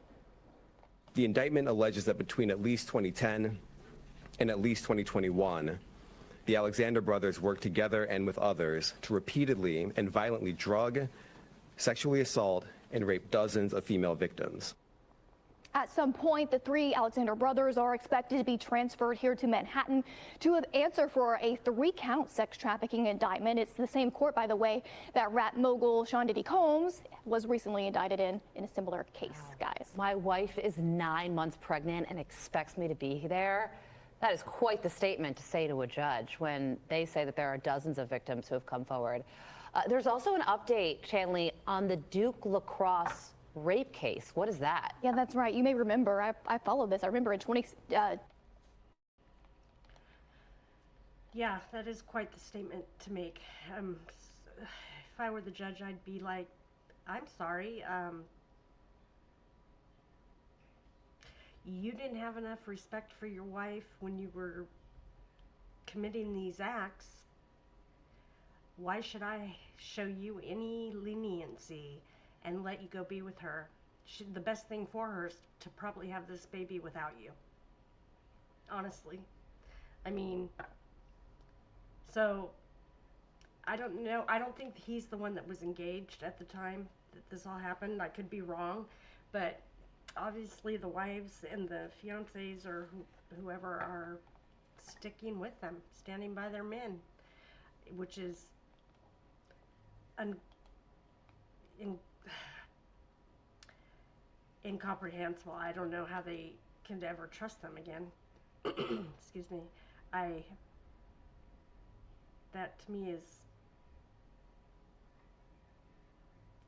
The indictment alleges that between at least 2010 and at least 2021, the Alexander brothers worked together and with others to repeatedly and violently drug, sexually assault, and rape dozens of female victims. At some point, the three Alexander brothers are expected to be transferred here to Manhattan to answer for a 3-count sex trafficking indictment. It's the same court, by the way, that rap mogul Sean Diddy Combs was recently indicted in a similar case, guys. My wife is 9 months pregnant and expects me to be there. That is quite the statement to say to a judge when they say that there are dozens of victims who have come forward. There's also an update, Chanley, on the Duke Lacrosse rape case. What is that? Yeah, that's right. You may remember, I followed this. I remember in Yeah, that is quite the statement to make. If I were the judge, I'd be like, I'm sorry. You didn't have enough respect for your wife when you were committing these acts. Why should I show you any leniency and let you go be with her? The best thing for her is to probably have this baby without you. Honestly. I mean, so I don't know. I don't think he's the one that was engaged at the time that this all happened. I could be wrong, but obviously the wives and the fiancés or whoever are sticking with them, standing by their men, which is incomprehensible. I don't know how they can ever trust them again. Excuse me. That to me is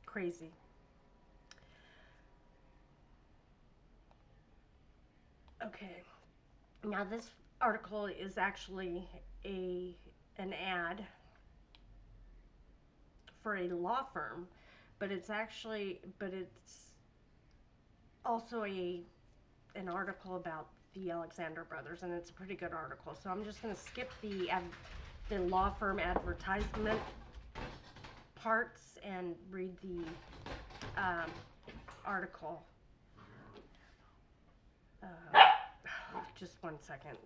crazy. Okay. Now this article is actually an ad for a law firm, but it's also an article about the Alexander brothers, and it's a pretty good article. So I'm just going to skip the law firm advertisement parts and read the article. Just one second.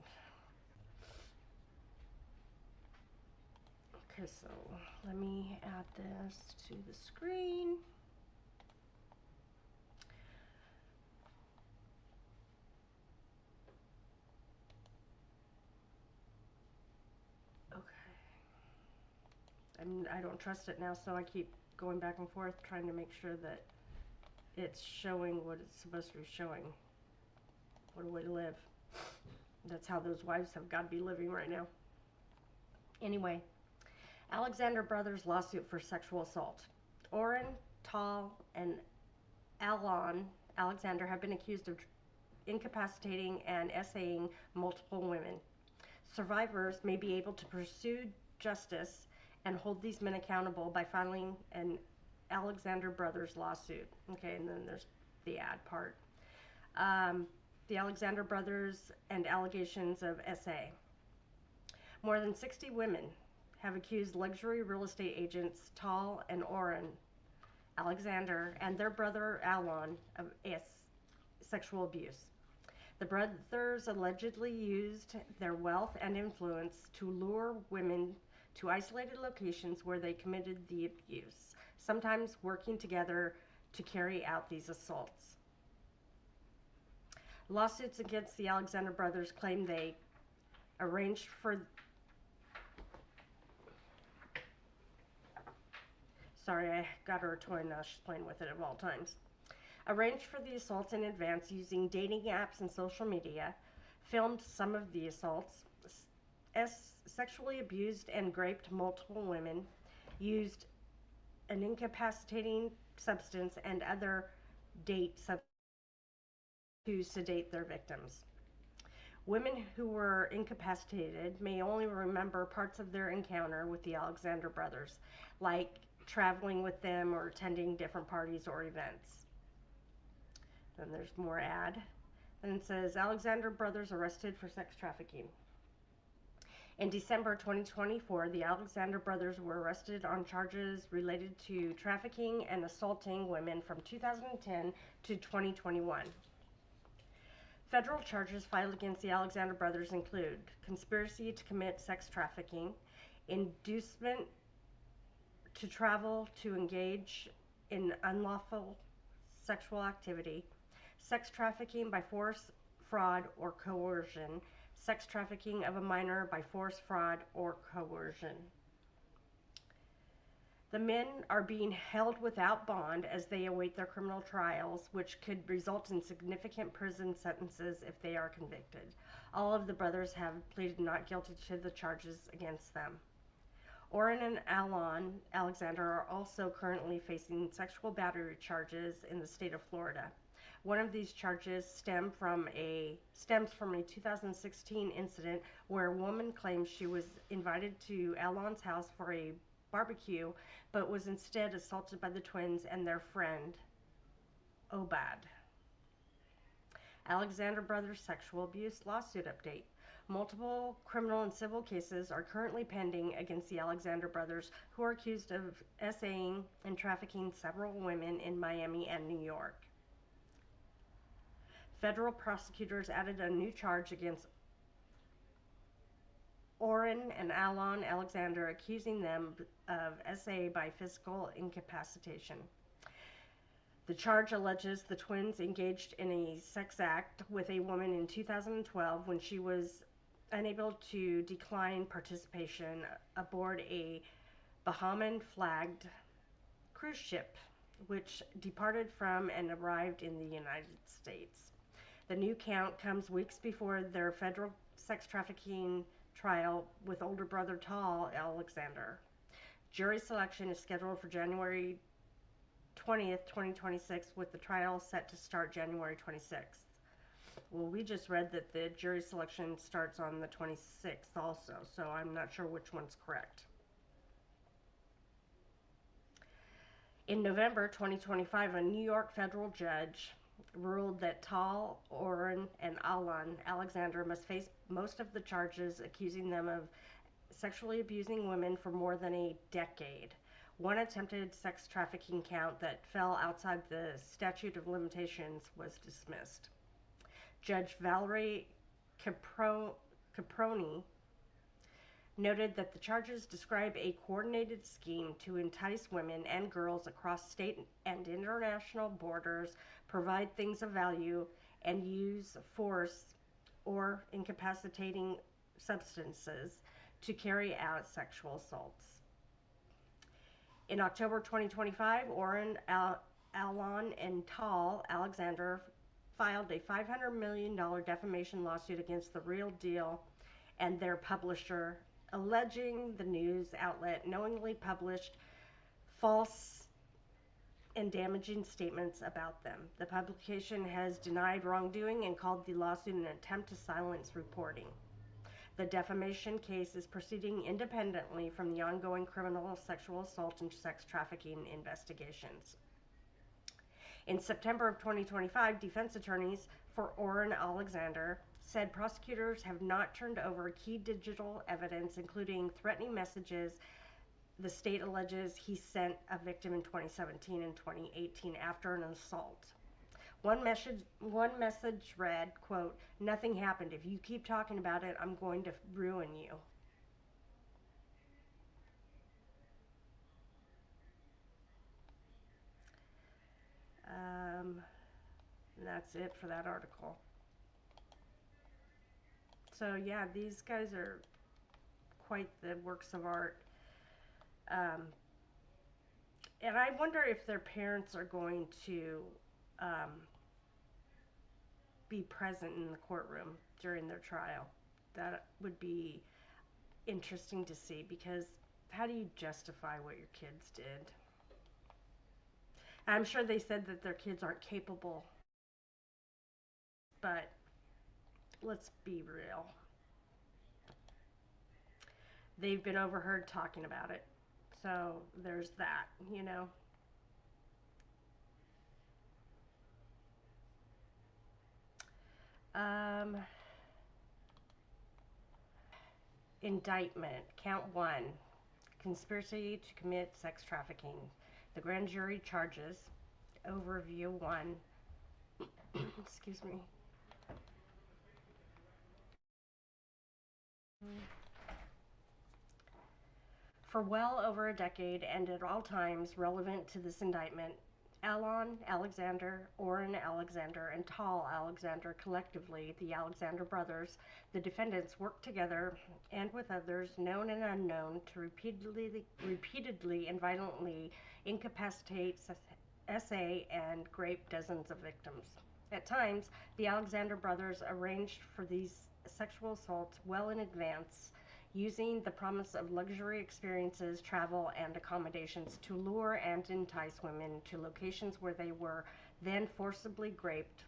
Okay, so let me add this to the screen. Okay. I don't trust it now, so I keep going back and forth trying to make sure that it's showing what it's supposed to be showing. What a way to live. That's how those wives have got to be living right now. Anyway, Alexander Brothers lawsuit for sexual assault. Orrin, Tal, and Alon Alexander have been accused of incapacitating and essaying multiple women. Survivors may be able to pursue justice and hold these men accountable by filing an Alexander Brothers lawsuit. Okay, and then there's the ad part. The Alexander Brothers and allegations of SA. More than 60 women have accused luxury real estate agents Tal and Orrin Alexander and their brother Alon of sexual abuse. The brothers allegedly used their wealth and influence to lure women to isolated locations where they committed the abuse, sometimes working together to carry out these assaults. Lawsuits against the Alexander brothers claim they arranged for Sorry, I got her a toy now. She's playing with it at all times. Arranged for the assaults in advance using dating apps and social media, filmed some of the assaults, sexually abused and raped multiple women, used an incapacitating substance and other substances to sedate their victims. Women who were incapacitated may only remember parts of their encounter with the Alexander brothers, like traveling with them or attending different parties or events. Then there's more ad. And it says, Alexander brothers arrested for sex trafficking. In December 2024, the Alexander brothers were arrested on charges related to trafficking and assaulting women from 2010 to 2021. Federal charges filed against the Alexander brothers include conspiracy to commit sex trafficking, inducement to travel to engage in unlawful sexual activity, sex trafficking by force, fraud, or coercion, sex trafficking of a minor by force, fraud, or coercion. The men are being held without bond as they await their criminal trials, which could result in significant prison sentences if they are convicted. All of the brothers have pleaded not guilty to the charges against them. Orrin and Alon Alexander are also currently facing sexual battery charges in the state of Florida. One of these charges stems from a 2016 incident where a woman claims she was invited to Alon's house for a barbecue, but was instead assaulted by the twins and their friend, Obad. Alexander Brothers sexual abuse lawsuit update. Multiple criminal and civil cases are currently pending against the Alexander brothers, who are accused of essaying and trafficking several women in Miami and New York. Federal prosecutors added a new charge against Orrin and Alon Alexander, accusing them of SA by physical incapacitation. The charge alleges the twins engaged in a sex act with a woman in 2012 when she was unable to decline participation aboard a Bahamian-flagged cruise ship, which departed from and arrived in the United States. The new count comes weeks before their federal sex trafficking trial with older brother Tal Alexander. Jury selection is scheduled for January 20th, 2026, with the trial set to start January 26th. Well, we just read that the jury selection starts on the 26th also, so I'm not sure which one's correct. In November 2025, a New York federal judge ruled that Tal, Orrin, and Alon Alexander must face most of the charges accusing them of sexually abusing women for more than a decade. One attempted sex trafficking count that fell outside the statute of limitations was dismissed. Judge Valerie Caproni noted that the charges describe a coordinated scheme to entice women and girls across state and international borders, provide things of value, and use force or incapacitating substances to carry out sexual assaults. In October 2025, Alon and Tal Alexander filed a $500 million defamation lawsuit against The Real Deal and their publisher, alleging the news outlet knowingly published false and damaging statements about them. The publication has denied wrongdoing and called the lawsuit an attempt to silence reporting. The defamation case is proceeding independently from the ongoing criminal sexual assault and sex trafficking investigations. In September of 2025, defense attorneys for Oren Alexander said prosecutors have not turned over key digital evidence, including threatening messages the state alleges he sent a victim in 2017 and 2018 after an assault. One message read, quote, "Nothing happened. If you keep talking about it, I'm going to ruin you." And that's it for that article. So yeah, these guys are quite the works of art. And I wonder if their parents are going to be present in the courtroom during their trial. That would be interesting to see, because how do you justify what your kids did? I'm sure they said that their kids aren't capable, but let's be real. They've been overheard talking about it. So there's that, you know. Indictment, count 1, conspiracy to commit sex trafficking. The grand jury charges, overview 1, excuse me. For well over a decade and at all times relevant to this indictment, Alon Alexander, Oren Alexander, and Tal Alexander, collectively the Alexander brothers, the defendants, worked together and with others, known and unknown, to repeatedly and violently incapacitate, essay, and rape dozens of victims. At times, the Alexander brothers arranged for these sexual assaults well in advance, using the promise of luxury experiences, travel, and accommodations to lure and entice women to locations where they were then forcibly raped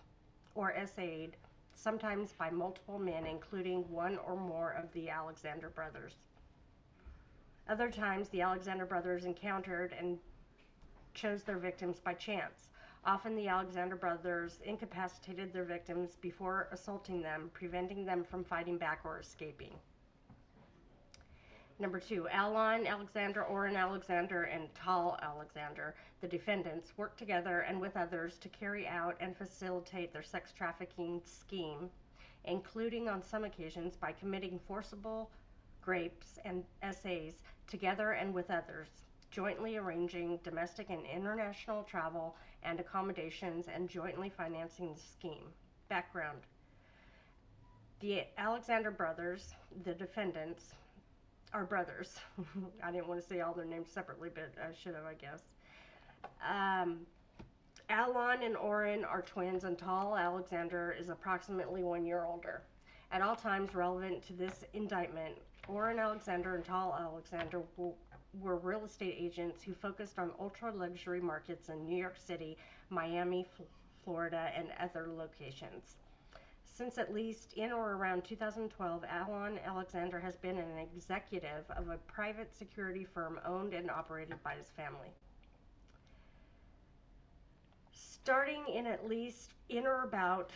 or essayed, sometimes by multiple men, including one or more of the Alexander brothers. Other times, the Alexander brothers encountered and chose their victims by chance. Often, the Alexander brothers incapacitated their victims before assaulting them, preventing them from fighting back or escaping. Number 2, Alon Alexander, Oren Alexander, and Tal Alexander, the defendants, worked together and with others to carry out and facilitate their sex trafficking scheme, including on some occasions by committing forcible rapes and essays together and with others, jointly arranging domestic and international travel and accommodations, and jointly financing the scheme. Background: the Alexander brothers, the defendants, are brothers. I didn't want to say all their names separately, but I should have, I guess. Alon and Oren are twins, and Tal Alexander is approximately 1 year older. At all times relevant to this indictment, Oren Alexander and Tal Alexander were real estate agents who focused on ultra-luxury markets in New York City, Miami, Florida, and other locations. Since at least in or around 2012, Alon Alexander has been an executive of a private security firm owned and operated by his family. Starting in at least in or about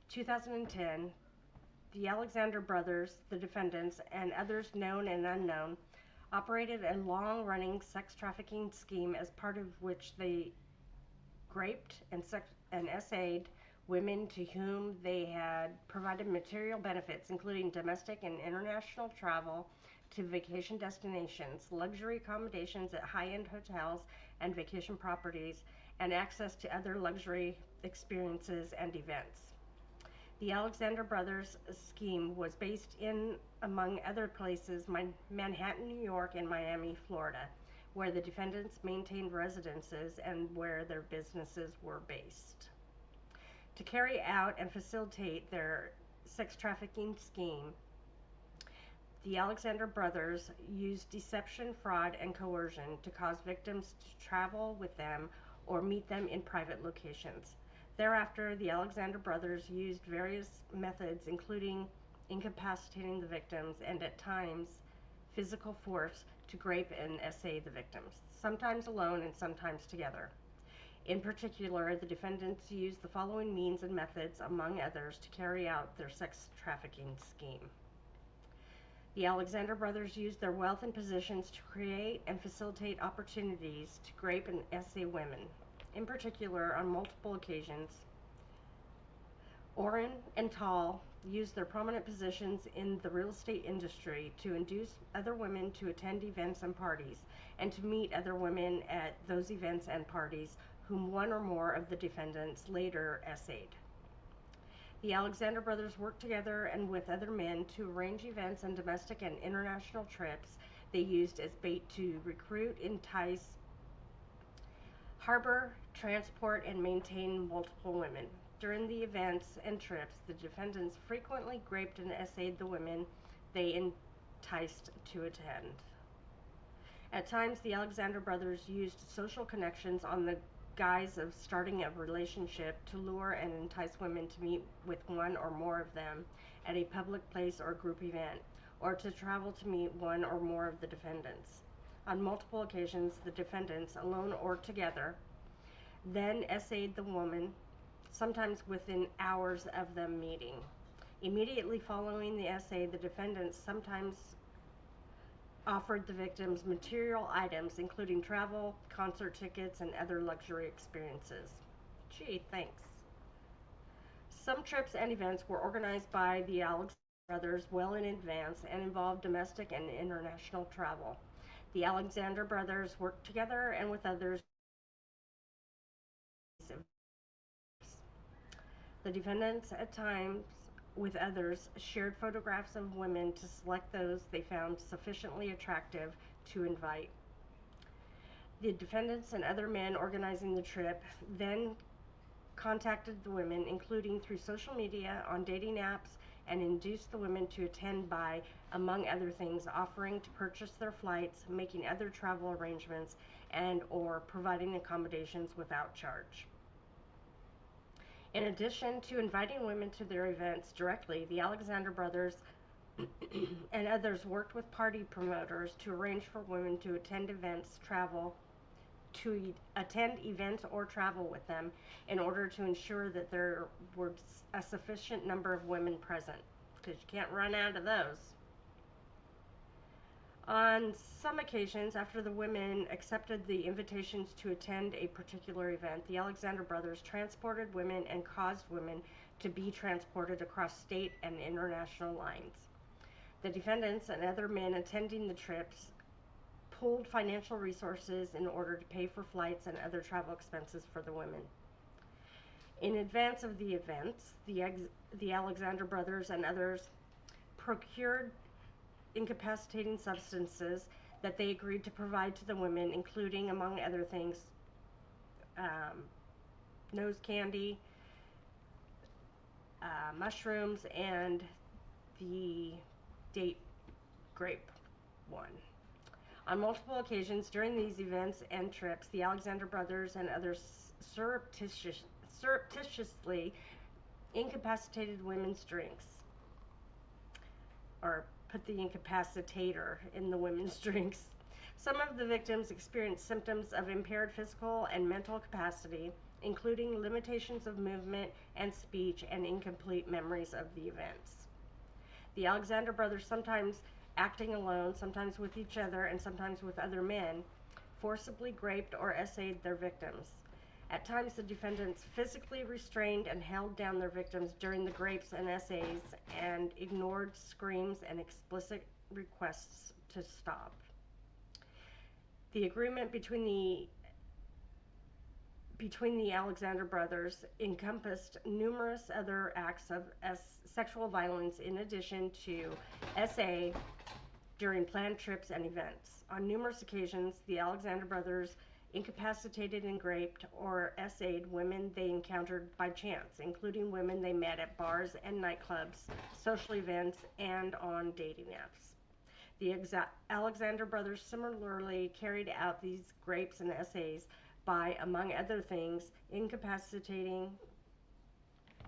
2010, the Alexander brothers, the defendants, and others known and unknown, operated a long-running sex trafficking scheme, as part of which they raped and essayed women to whom they had provided material benefits, including domestic and international travel to vacation destinations, luxury accommodations at high-end hotels and vacation properties, and access to other luxury experiences and events. The Alexander brothers' scheme was based in, among other places, Manhattan, New York, and Miami, Florida, where the defendants maintained residences and where their businesses were based. To carry out and facilitate their sex trafficking scheme, the Alexander brothers used deception, fraud, and coercion to cause victims to travel with them or meet them in private locations. Thereafter, the Alexander brothers used various methods, including incapacitating the victims and, at times, physical force to grape and essay the victims, sometimes alone and sometimes together. In particular, the defendants used the following means and methods, among others, to carry out their sex trafficking scheme. The Alexander brothers used their wealth and positions to create and facilitate opportunities to grape and essay women. In particular, on multiple occasions, Orrin and Tall used their prominent positions in the real estate industry to induce other women to attend events and parties, and to meet other women at those events and parties whom one or more of the defendants later essayed. The Alexander brothers worked together and with other men to arrange events and domestic and international trips they used as bait to recruit, entice, harbor, transport, and maintain multiple women. During the events and trips, the defendants frequently graped and essayed the women they enticed to attend. At times, the Alexander brothers used social connections on the guise of starting a relationship to lure and entice women to meet with one or more of them at a public place or group event, or to travel to meet one or more of the defendants. On multiple occasions, the defendants, alone or together, then essayed the woman, sometimes within hours of them meeting. Immediately following the essay, the defendants sometimes offered the victims material items, including travel, concert tickets, and other luxury experiences. Gee, thanks. Some trips and events were organized by the Alexander brothers well in advance and involved domestic and international travel. The Alexander brothers worked together and with others. The defendants, at times with others, shared photographs of women to select those they found sufficiently attractive to invite. The defendants and other men organizing the trip then contacted the women, including through social media, on dating apps, and induced the women to attend by, among other things, offering to purchase their flights, making other travel arrangements, and or providing accommodations without charge. In addition to inviting women to their events directly, the Alexander brothers and others worked with party promoters to arrange for women to attend events, or travel with them in order to ensure that there were a sufficient number of women present, because you can't run out of those. On some occasions, after the women accepted the invitations to attend a particular event, the Alexander brothers transported women and caused women to be transported across state and international lines. The defendants and other men attending the trips pooled financial resources in order to pay for flights and other travel expenses for the women. In advance of the events, the Alexander brothers and others procured incapacitating substances that they agreed to provide to the women, including, among other things, nose candy, mushrooms, and the date grape one. On multiple occasions during these events and trips, the Alexander brothers and others surreptitiously incapacitated women's drinks, or put the incapacitator in the women's drinks. Some of the victims experienced symptoms of impaired physical and mental capacity, including limitations of movement and speech and incomplete memories of the events. The Alexander brothers, sometimes acting alone, sometimes with each other, and sometimes with other men, forcibly graped or essayed their victims. At times, the defendants physically restrained and held down their victims during the grapes and essays and ignored screams and explicit requests to stop. The agreement between the Alexander brothers encompassed numerous other acts of sexual violence in addition to SA during planned trips and events. On numerous occasions, the Alexander brothers incapacitated and raped or essayed women they encountered by chance, including women they met at bars and nightclubs, social events, and on dating apps. The Alexander brothers similarly carried out these rapes and essays by, among other things, incapacitating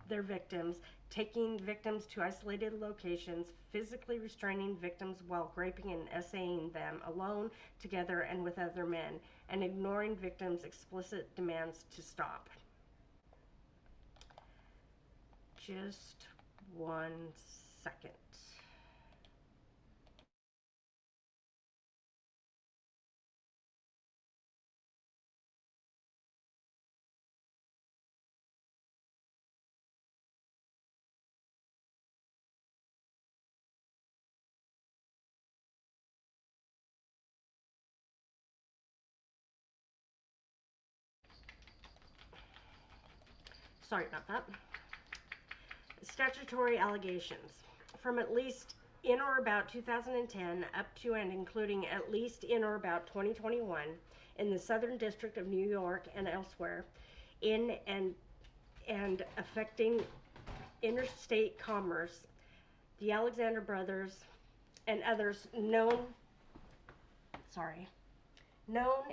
their victims, taking victims to isolated locations, physically restraining victims while raping and essaying them alone, together, and with other men, and ignoring victims' explicit demands to stop. Just 1 second. Sorry about that. Statutory allegations. From at least in or about 2010 up to and including at least in or about 2021 in the Southern District of New York and elsewhere, in and affecting interstate commerce, the Alexander brothers and others known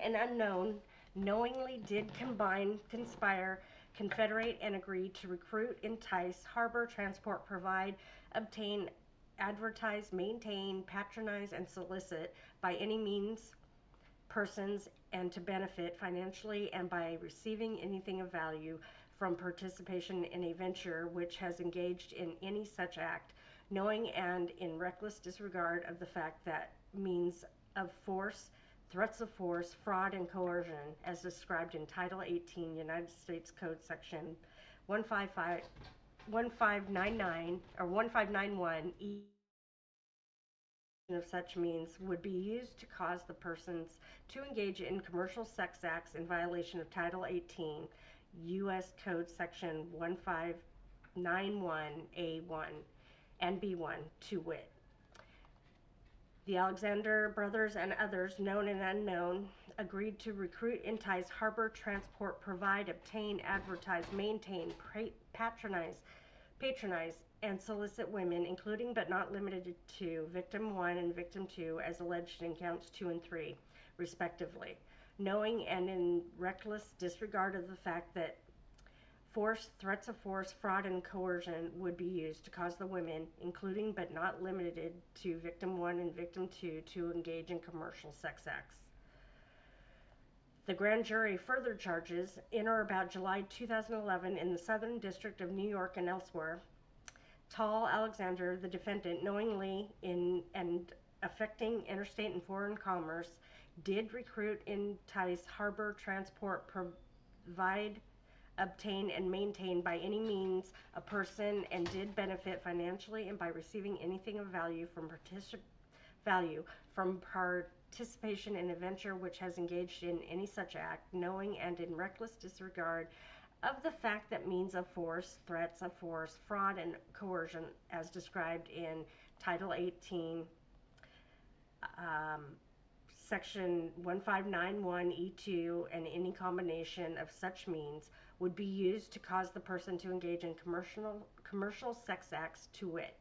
and unknown, knowingly did combine, conspire, confederate, and agree to recruit, entice, harbor, transport, provide, obtain, advertise, maintain, patronize, and solicit by any means persons, and to benefit financially and by receiving anything of value from participation in a venture which has engaged in any such act, knowing and in reckless disregard of the fact that means of force, threats of force, fraud, and coercion, as described in Title 18 United States Code Section 1599 or 1591 E of such means would be used to cause the persons to engage in commercial sex acts in violation of Title 18 U.S. Code Section 1591A1 and B1, to wit. The Alexander brothers and others, known and unknown, agreed to recruit, entice, harbor, transport, provide, obtain, advertise, maintain, patronize, and solicit women, including but not limited to Victim 1 and Victim 2, as alleged in Counts 2 and 3, respectively, knowing and in reckless disregard of the fact that force, threats of force, fraud, and coercion would be used to cause the women, including but not limited to Victim 1 and Victim 2, to engage in commercial sex acts. The grand jury further charges, in or about July 2011 in the Southern District of New York and elsewhere, Tall Alexander, the defendant, knowingly in and affecting interstate and foreign commerce, did recruit, entice, harbor, transport, provide, obtain, and maintain by any means a person, and did benefit financially and by receiving anything of value from participation in a venture which has engaged in any such act, knowing and in reckless disregard of the fact that means of force, threats of force, fraud, and coercion, as described in Title 18, Section 1591E2, and any combination of such means would be used to cause the person to engage in commercial sex acts, to wit.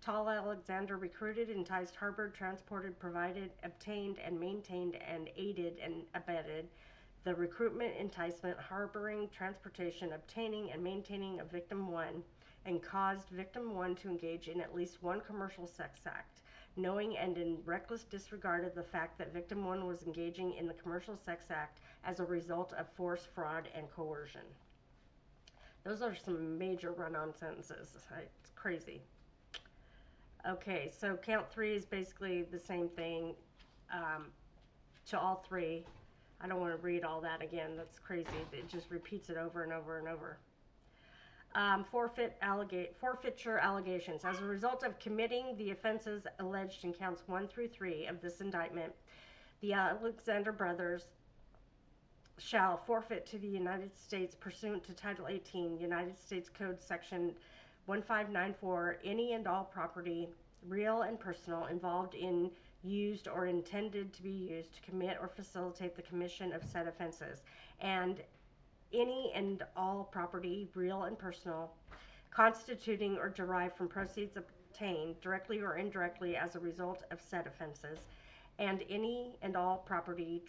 Tall Alexander recruited, enticed, harbored, transported, provided, obtained, and maintained, and aided and abetted the recruitment, enticement, harboring, transportation, obtaining, and maintaining of Victim 1, and caused Victim 1 to engage in at least one commercial sex act, knowing and in reckless disregard of the fact that Victim 1 was engaging in the commercial sex act as a result of force, fraud, and coercion. Those are some major run-on sentences. It's crazy. Okay, so count 3 is basically the same thing to all three. I don't want to read all that again. That's crazy. It just repeats it over and over and over. Forfeiture allegations. As a result of committing the offenses alleged in counts 1 through 3 of this indictment, the Alexander brothers shall forfeit to the United States, pursuant to Title 18 United States Code Section 1594, any and all property, real and personal, involved in used or intended to be used to commit or facilitate the commission of said offenses, and any and all property, real and personal, constituting or derived from proceeds obtained directly or indirectly as a result of said offenses, and any and all property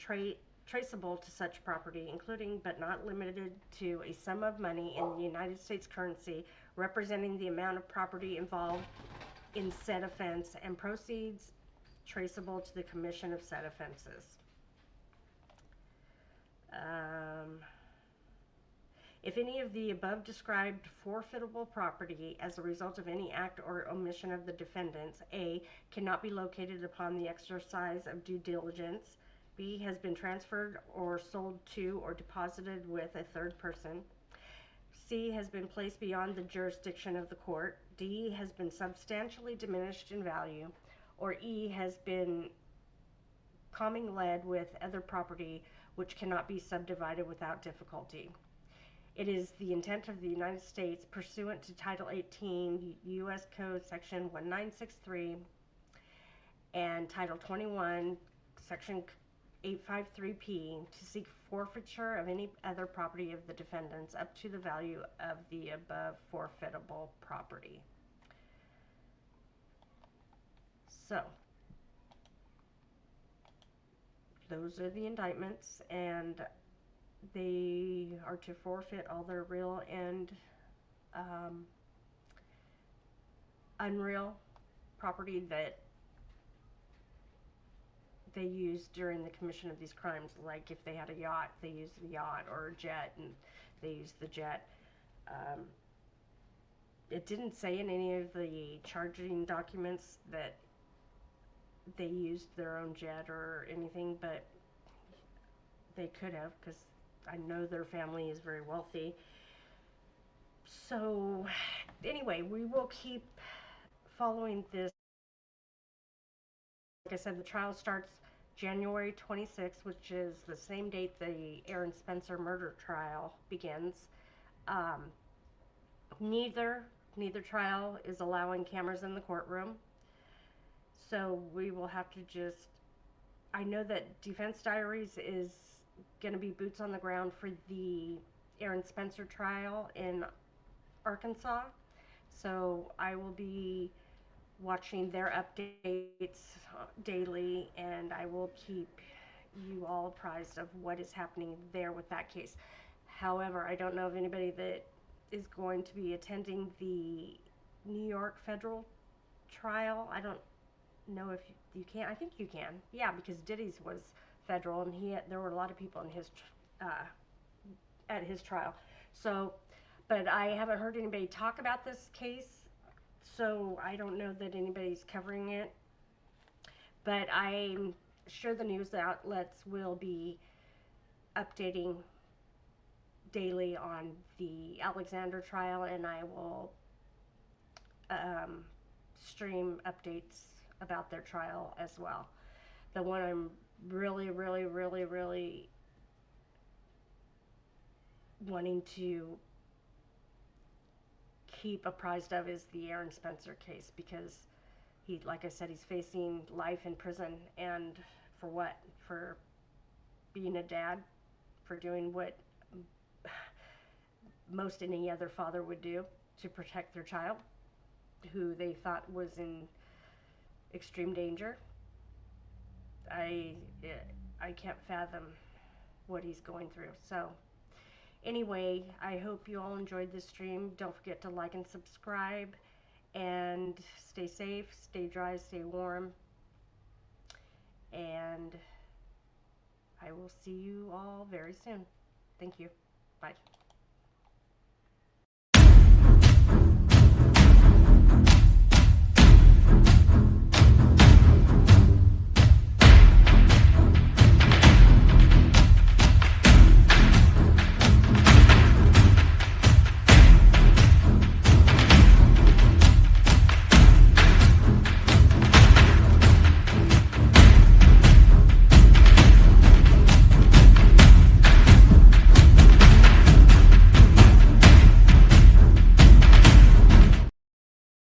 traceable to such property, including but not limited to a sum of money in the United States currency representing the amount of property involved in said offense, and proceeds traceable to the commission of said offenses. If any of the above described forfeitable property as a result of any act or omission of the defendants, A, cannot be located upon the exercise of due diligence, B, has been transferred or sold to or deposited with a third person, C, has been placed beyond the jurisdiction of the court, D, has been substantially diminished in value, or E, has been commingled with other property which cannot be subdivided without difficulty. It is the intent of the United States, pursuant to Title 18 U.S. Code Section 1963 and Title 21 Section 853P, to seek forfeiture of any other property of the defendants up to the value of the above forfeitable property. So, those are the indictments, and they are to forfeit all their real and unreal property that they used during the commission of these crimes. Like if they had a yacht, they used the yacht, or a jet, and they used the jet. It didn't say in any of the charging documents that they used their own jet or anything, but they could have, because I know their family is very wealthy. So anyway, we will keep following this. Like I said, the trial starts January 26th, which is the same date the Aaron Spencer murder trial begins. Neither trial is allowing cameras in the courtroom. So we will have to just, I know that Defense Diaries is going to be boots on the ground for the Aaron Spencer trial in Arkansas. So I will be watching their updates daily, and I will keep you all apprised of what is happening there with that case. However, I don't know of anybody that is going to be attending the New York federal trial. I don't know if you can. I think you can. Yeah, because Diddy's was federal, and there were a lot of people in his at his trial. So, but I haven't heard anybody talk about this case, so I don't know that anybody's covering it. But I'm sure the news outlets will be updating daily on the Alexander trial, and I will stream updates about their trial as well. The one I'm really wanting to keep apprised of is the Aaron Spencer case, because he, like I said, he's facing life in prison. And for what? For being a dad, for doing what most any other father would do to protect their child, who they thought was in extreme danger. I can't fathom what he's going through. So anyway, I hope you all enjoyed this stream. Don't forget to like and subscribe, and stay safe, stay dry, stay warm, and I will see you all very soon. Thank you. Bye.